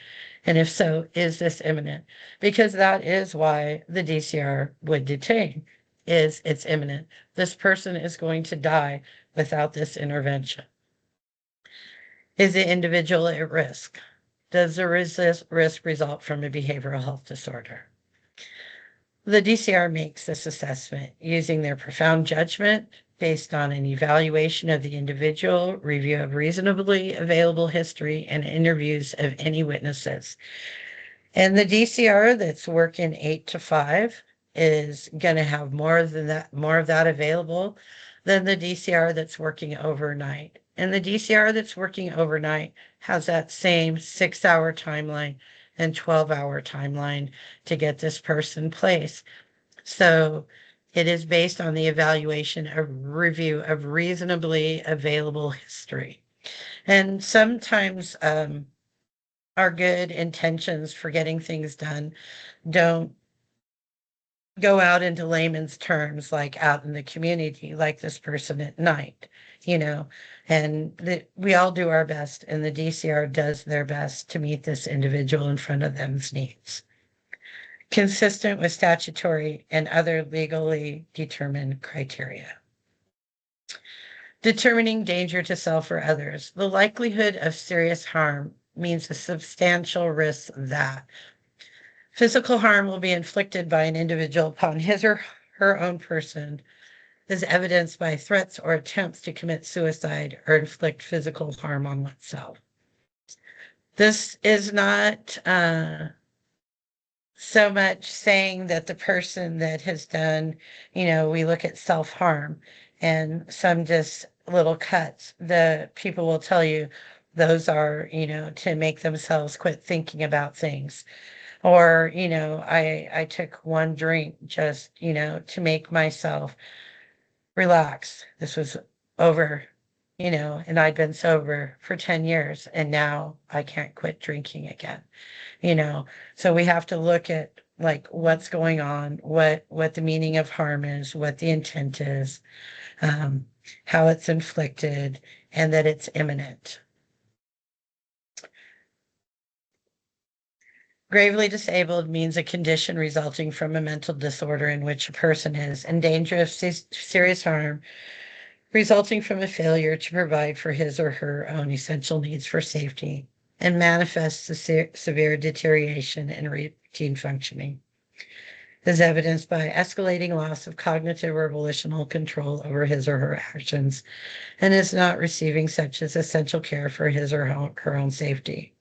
And if so, is this imminent? Because that is why the DCR would detain. It's imminent. This person is going to die without this intervention. Is the individual at risk? Does the risk result from a behavioral health disorder? The DCR makes this assessment using their profound judgment based on an evaluation of the individual, review of reasonably available history, and interviews of any witnesses. And the DCR that's working 8 to 5 is going to have more of that available than the DCR that's working overnight. And the DCR that's working overnight has that same 6-hour timeline and 12-hour timeline to get this person placed. So it is based on the evaluation of review of reasonably available history. And sometimes our good intentions for getting things done don't go out into layman's terms, like out in the community, like this person at night, and we all do our best, and the DCR does their best to meet this individual in front of them's needs, consistent with statutory and other legally determined criteria. Determining danger to self or others. The likelihood of serious harm means a substantial risk that physical harm will be inflicted by an individual upon his or her own person, as evidenced by threats or attempts to commit suicide or inflict physical harm on oneself. This is not so much saying that the person that has done, we look at self-harm and some just little cuts. The people will tell you those are, to make themselves quit thinking about things. Or, I took one drink just, to make myself relax. This was over, and I'd been sober for 10 years and now I can't quit drinking again, So we have to look at like what's going on, what the meaning of harm is, what the intent is, how it's inflicted, and that it's imminent. Gravely disabled means a condition resulting from a mental disorder in which a person is in danger of serious harm resulting from a failure to provide for his or her own essential needs for safety and manifests a severe deterioration in routine functioning, as evidenced by escalating loss of cognitive or volitional control over his or her actions, and is not receiving such as essential care for his or her own safety.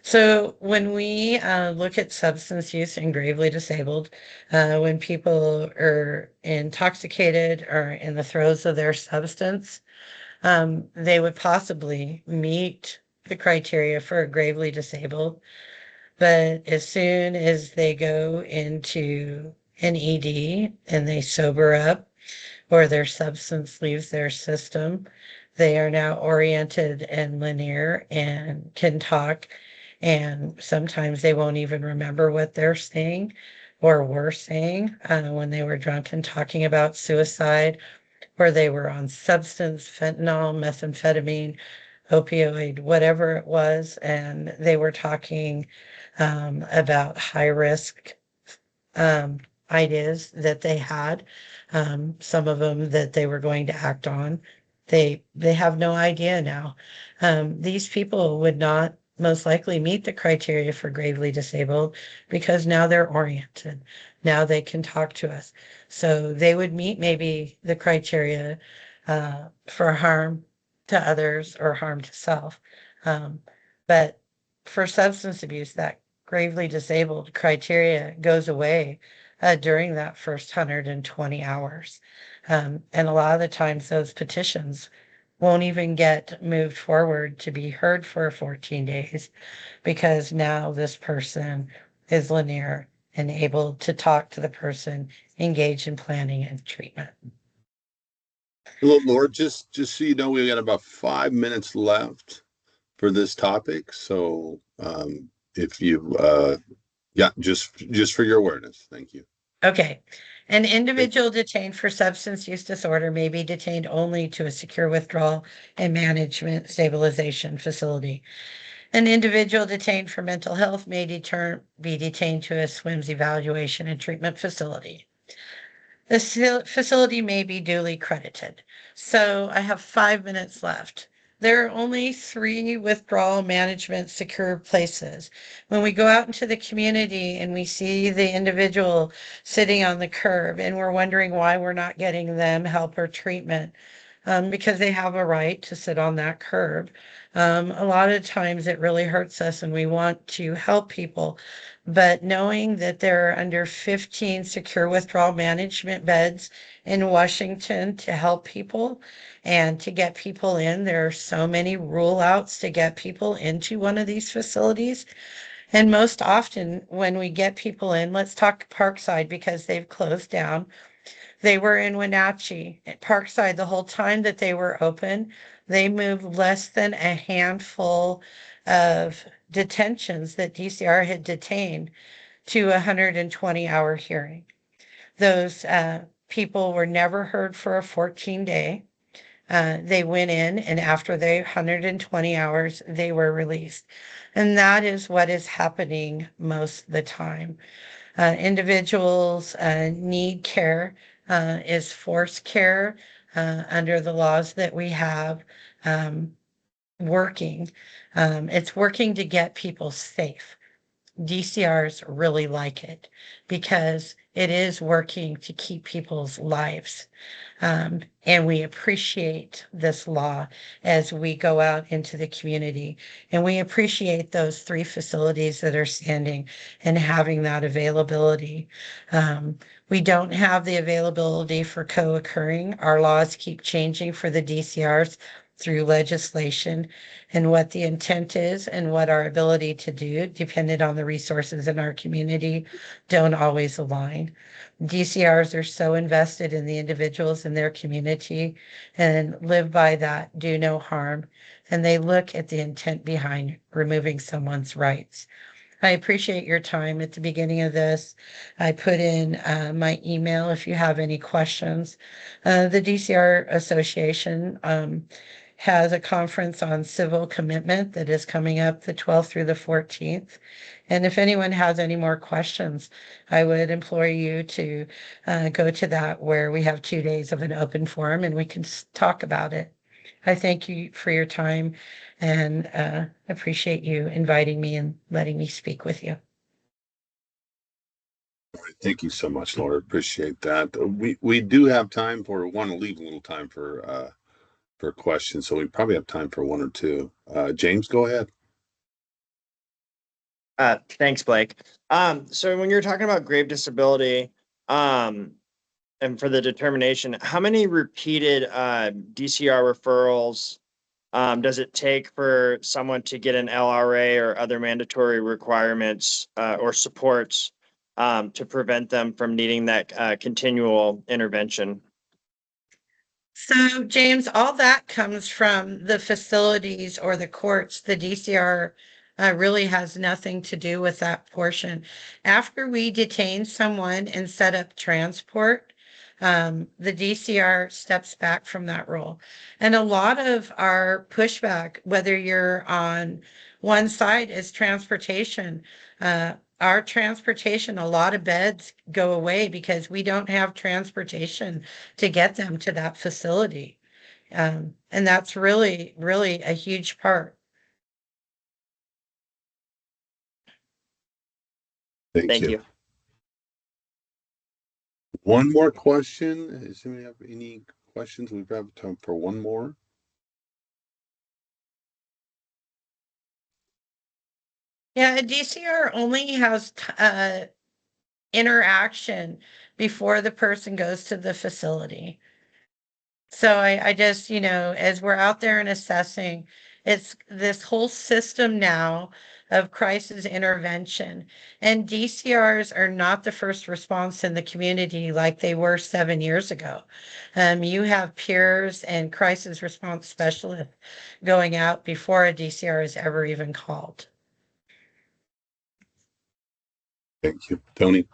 So when we look at substance use and gravely disabled, when people are intoxicated or in the throes of their substance, they would possibly meet the criteria for gravely disabled, But as soon as they go into an ED and they sober up or their substance leaves their system, they are now oriented and linear and can talk. And sometimes they won't even remember what they're saying or were saying when they were drunk and talking about suicide, or they were on substance, fentanyl, methamphetamine, opioid, whatever it was, and they were talking about high risk um, ideas that they had, some of them that they were going to act on. They have no idea now. These people would not most likely meet the criteria for gravely disabled because now they're oriented. Now they can talk to us. So they would meet maybe the criteria for harm to others or harm to self. But for substance abuse, that gravely disabled criteria goes away during that first 120 hours. And a lot of the times those petitions won't even get moved forward to be heard for 14 days because now this person is linear and able to talk to the person engaged in planning and treatment. Hello, Laura. Just so you know, we got about 5 minutes left for this topic. So if you yeah, just for your awareness. Thank you. Okay. An individual detained for substance use disorder may be detained only to a secure withdrawal and management stabilization facility. An individual detained for mental health may be detained to a SWIMS evaluation and treatment facility. The facility may be duly credited. So I have 5 minutes left. There are only 3 withdrawal management secure places. When we go out into the community and we see the individual sitting on the curb and we're wondering why we're not getting them help or treatment, because they have a right to sit on that curb. A lot of times it really hurts us and we want to help people. But knowing that there are under 15 secure withdrawal management beds in Washington to help people and to get people in, there are so many rule outs to get people into one of these facilities. And most often when we get people in, let's talk Parkside because they've closed down. They were in Wenatchee at Parkside the whole time that they were open. They moved less than a handful of detentions that DCR had detained to a 120-hour hearing. Those people were never heard for a 14-day. They went in, and after the 120 hours, they were released. And that is what is happening most of the time. Individuals need care, is forced care under the laws that we have working. It's working to get people safe. DCRs really like it because it is working to keep people's lives. And we appreciate this law as we go out into the community. And we appreciate those 3 facilities that are standing and having that availability. We don't have the availability for co-occurring. Our laws keep changing for the DCRs through legislation, and what the intent is and what our ability to do, depending on the resources in our community, don't always align. DCRs are so invested in the individuals in their community and live by that do no harm. And they look at the intent behind removing someone's rights. I appreciate your time at the beginning of this. I put in my email if you have any questions. The DCR Association has a conference on civil commitment that is coming up the 12th through the 14th. And if anyone has any more questions, I would implore you to go to that where we have 2 days of an open forum and we can talk about it. I thank you for your time and appreciate you inviting me and letting me speak with you. All right, thank you so much, Laura. Appreciate that. We do have time want to leave a little time for questions, so we probably have time for 1 or 2. James, go ahead. Thanks, Blake. So when you're talking about grave disability, and for the determination, how many repeated DCR referrals does it take for someone to get an LRA or other mandatory requirements or supports to prevent them from needing that continual intervention? So, James, all that comes from the facilities or the courts. The DCR really has nothing to do with that portion. After we detain someone and set up transport, the DCR steps back from that role. And a lot of our pushback, whether you're on one side, is transportation. Our transportation, a lot of beds go away because we don't have transportation to get them to that facility. And that's really, really a huge part. Thank you. One more question. Does anybody have any questions? We've got time for one more. Yeah, a DCR only has interaction before the person goes to the facility. So I just, as we're out there and assessing, it's this whole system now of crisis intervention. And DCRs are not the first response in the community like they were 7 years ago. You have peers and crisis response specialists going out before a DCR is ever even called. Thank you. Tony?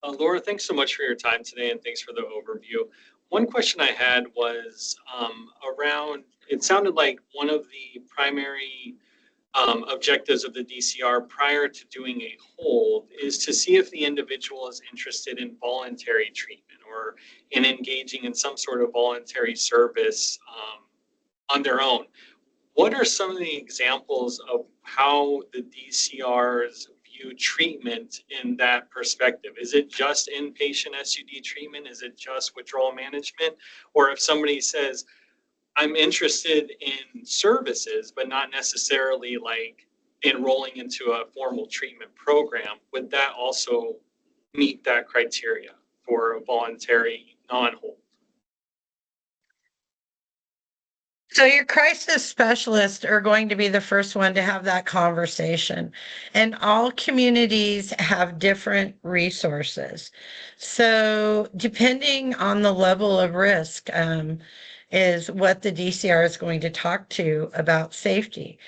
Laura, thanks so much for your time today and thanks for the overview. One question I had was around, it sounded like one of the primary objectives of the DCR prior to doing a hold is to see if the individual is interested in voluntary treatment or in engaging in some sort of voluntary service on their own. What are some of the examples of how the DCRs view treatment in that perspective? Is it just inpatient SUD treatment? Is it just withdrawal management? Or if somebody says, I'm interested in services, but not necessarily like enrolling into a formal treatment program, would that also meet that criteria for a voluntary non-hold? So your crisis specialists are going to be the first one to have that conversation. And all communities have different resources. So depending on the level of risk, is what the DCR is going to talk to about safety.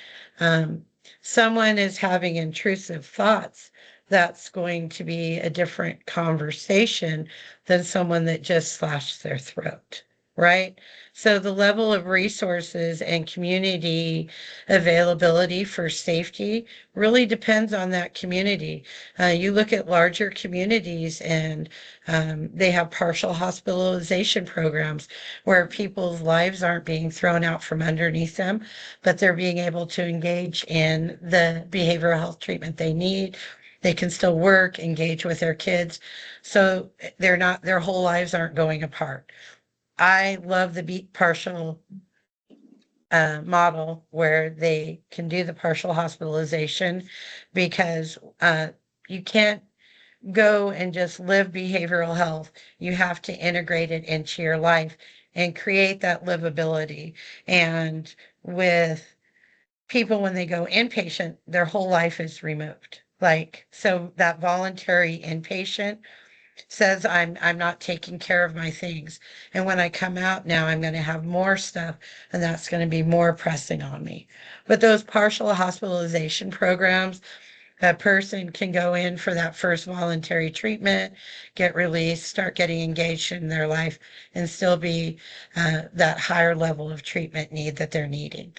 Someone is having intrusive thoughts, that's going to be a different conversation than someone that just slashed their throat, right? So the level of resources and community availability for safety really depends on that community. You look at larger communities and they have partial hospitalization programs where people's lives aren't being thrown out from underneath them, but they're being able to engage in the behavioral health treatment they need. They can still work, engage with their kids. So their whole lives aren't going apart. I love the partial model where they can do the partial hospitalization because you can't go and just live behavioral health. You have to integrate it into your life and create that livability. And with people, when they go inpatient, their whole life is removed. So that voluntary inpatient says I'm not taking care of my things. And when I come out now, I'm going to have more stuff and that's going to be more pressing on me. But those partial hospitalization programs, a person can go in for that first voluntary treatment, get released, start getting engaged in their life, and still be that higher level of treatment need that they're needing.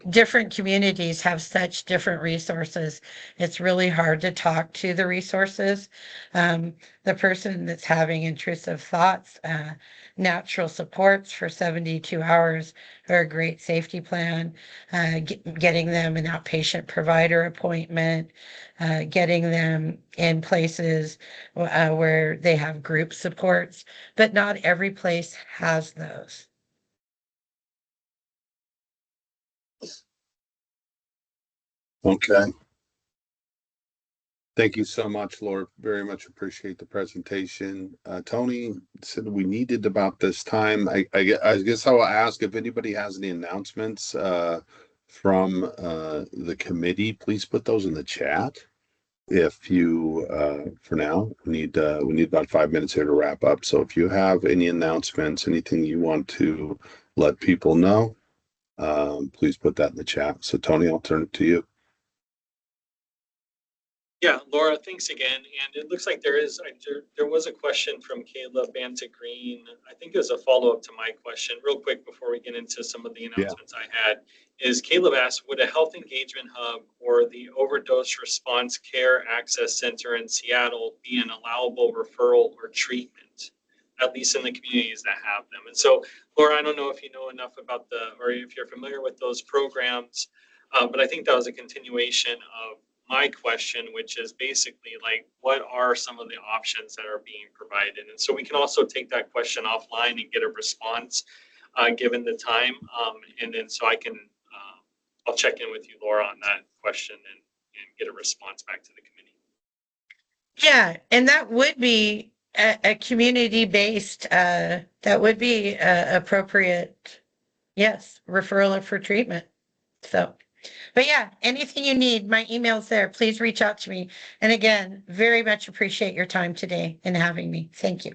Different communities have such different resources. It's really hard to talk to the resources. The person that's having intrusive thoughts, natural supports for 72 hours are a great safety plan. Getting them an outpatient provider appointment, getting them in places where they have group supports, but not every place has those. Okay. Thank you so much, Laura. Very much appreciate the presentation. Tony said we needed about this time. I guess I will ask if anybody has any announcements from the committee. Please put those in the chat. If you, for now, we need about 5 minutes here to wrap up. So if you have any announcements, anything you want to let people know, please put that in the chat. So Tony, I'll turn it to you. Yeah, Laura, thanks again. And it looks like there was a question from Caleb Banta Green. I think it was a follow-up to my question. Real quick before we get into some of the announcements I had, is Caleb asked, would a health engagement hub or the overdose response care access center in Seattle be an allowable referral or treatment, at least in the communities that have them? And so, Laura, I don't know if you know enough about or if you're familiar with those programs, but I think that was a continuation of my question, which is basically like, what are some of the options that are being provided? And so we can also take that question offline and get a response given the time. And then so I'll check in with you, Laura, on that question and get a response back to the committee. Yeah, and that would be a community-based, that would be appropriate, yes, referral for treatment. So, but yeah, anything you need, my email's there. Please reach out to me. And again, very much appreciate your time today and having me. Thank you.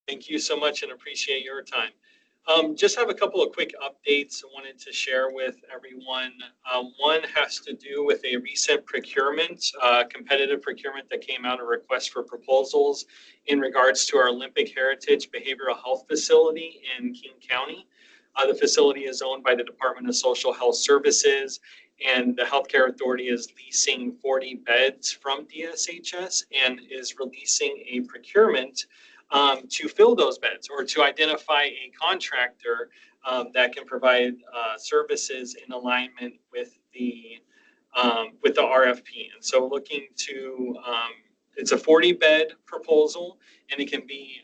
Thank you so much and appreciate your time. Just have a couple of quick updates I wanted to share with everyone. One has to do with a recent procurement, competitive procurement that came out, a request for proposals in regards to our Olympic Heritage Behavioral Health Facility in King County. The facility is owned by the Department of Social Health Services, and the Healthcare Authority is leasing 40 beds from DSHS and is releasing a procurement to fill those beds or to identify a contractor that can provide services in alignment with the RFP. And so looking to, it's a 40-bed proposal, and it can be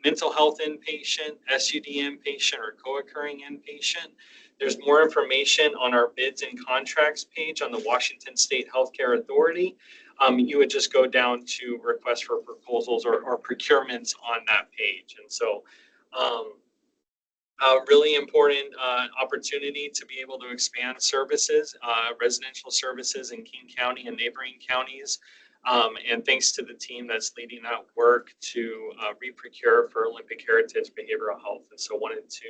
mental health inpatient, SUD inpatient, or co-occurring inpatient. There's more information on our bids and contracts page on the Washington State Healthcare Authority. You would just go down to request for proposals or procurements on that page. And so a really important opportunity to be able to expand services, residential services in King County and neighboring counties. And thanks to the team that's leading that work to re-procure for Olympic Heritage Behavioral Health. And so wanted to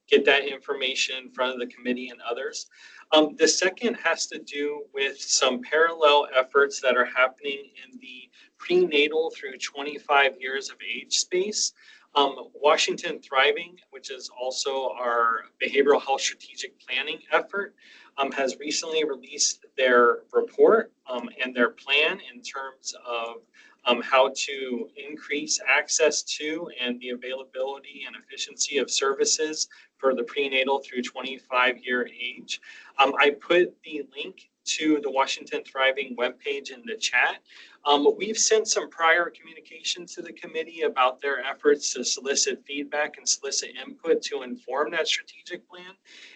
get that information in front of the committee and others. The second has to do with some parallel efforts that are happening in the prenatal through 25 years of age space. Washington Thriving, which is also our behavioral health strategic planning effort, has recently released their report and their plan in terms of how to increase access to and the availability and efficiency of services for the prenatal through 25-year age. I put the link to the Washington Thriving webpage in the chat. We've sent some prior communication to the committee about their efforts to solicit feedback and solicit input to inform that strategic plan.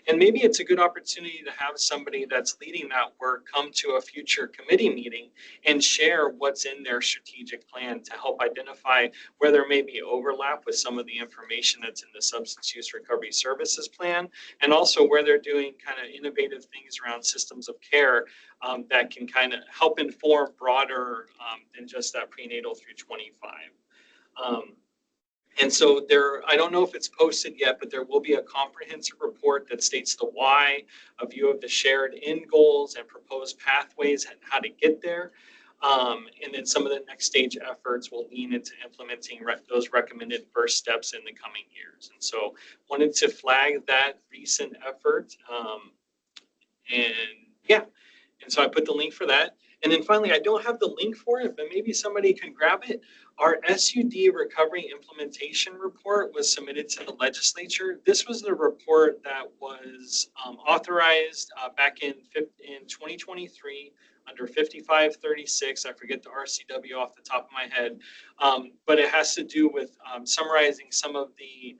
And maybe it's a good opportunity to have somebody that's leading that work come to a future committee meeting and share what's in their strategic plan to help identify where there may be overlap with some of the information that's in the Substance Use Recovery Services Plan, and also where they're doing kind of innovative things around systems of care that can kind of help inform broader than just that prenatal through 25. And so I don't know if it's posted yet, but there will be a comprehensive report that states the why, a view of the shared end goals and proposed pathways and how to get there. And then some of the next stage efforts will lean into implementing those recommended first steps in the coming years. And so wanted to flag that recent effort. And so I put the link for that. And then finally, I don't have the link for it, but maybe somebody can grab it. Our SUD Recovery Implementation Report was submitted to the legislature. This was the report that was authorized back in 2023 under 5536. I forget the RCW off the top of my head, but it has to do with summarizing some of the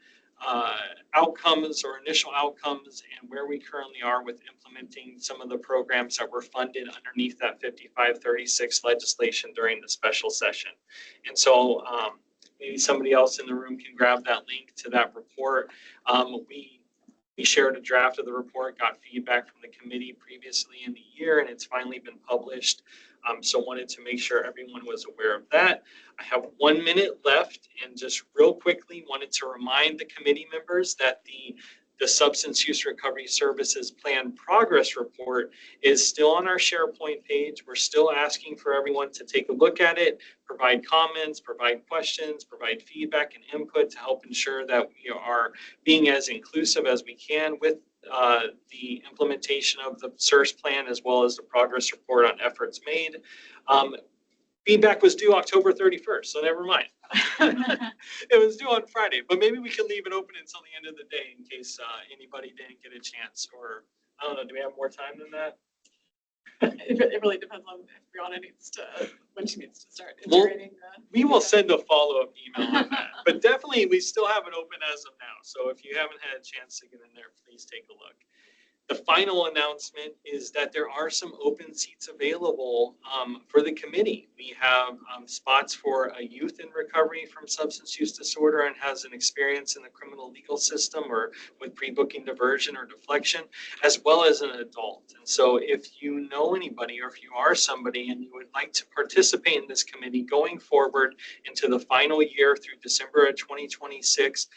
outcomes or initial outcomes and where we currently are with implementing some of the programs that were funded underneath that 5536 legislation during the special session. And so maybe somebody else in the room can grab that link to that report. We shared a draft of the report, got feedback from the committee previously in the year, and it's finally been published. So wanted to make sure everyone was aware of that. I have 1 minute left, and just real quickly wanted to remind the committee members that the Substance Use Recovery Services Plan Progress Report is still on our SharePoint page. We're still asking for everyone to take a look at it, provide comments, provide questions, provide feedback and input to help ensure that we are being as inclusive as we can with the implementation of the SURS plan, as well as the progress report on efforts made. Feedback was due October 31st, so never mind. It was due on Friday, but maybe we can leave it open until the end of the day in case anybody didn't get a chance, or I don't know, do we have more time than that? It really depends on if Brianna needs to, when she needs to start integrating. We will send a follow-up email on that, but definitely we still have it open as of now. So if you haven't had a chance to get in there, please take a look. The final announcement is that there are some open seats available for the committee. We have spots for a youth in recovery from substance use disorder and has an experience in the criminal legal system or with pre-booking diversion or deflection, as well as an adult. And so if you know anybody or if you are somebody and you would like to participate in this committee going forward into the final year through December of 2026,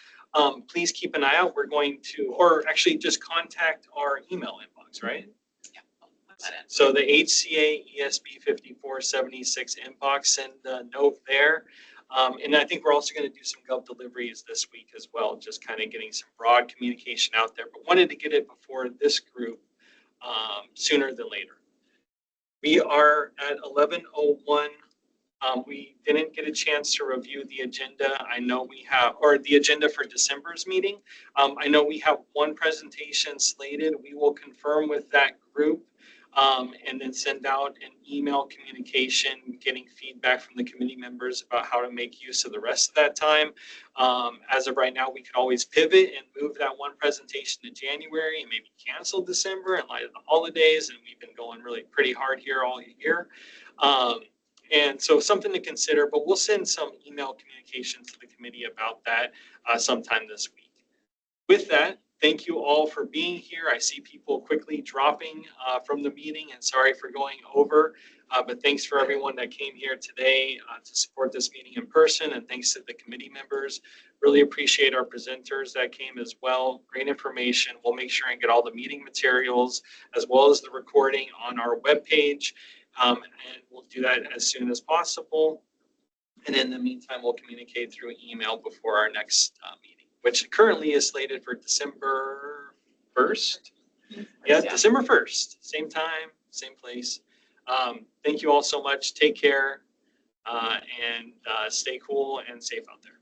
please keep an eye out. We're going to, or actually just contact our email inbox, right? Yeah, I'll put that in. So the HCA ESB 5476 inbox, send a note there. And I think we're also going to do some Gov deliveries this week as well, just kind of getting some broad communication out there, but wanted to get it before this group sooner than later. We are at 11:01. We didn't get a chance to review the agenda. I know we have, or the agenda for December's meeting. I know we have one presentation slated. We will confirm with that group and then send out an email communication, getting feedback from the committee members about how to make use of the rest of that time. As of right now, we could always pivot and move that one presentation to January and maybe cancel December in light of the holidays. And we've been going really pretty hard here all year. And so something to consider, but we'll send some email communication to the committee about that sometime this week. With that, thank you all for being here. I see people quickly dropping from the meeting, and sorry for going over, but thanks for everyone that came here today to support this meeting in person, and thanks to the committee members. Really appreciate our presenters that came as well. Great information. We'll make sure and get all the meeting materials as well as the recording on our webpage. And we'll do that as soon as possible. And in the meantime, we'll communicate through email before our next meeting, which currently is slated for December 1st. Yeah, December 1st, same time, same place. Thank you all so much. Take care and stay cool and safe out there.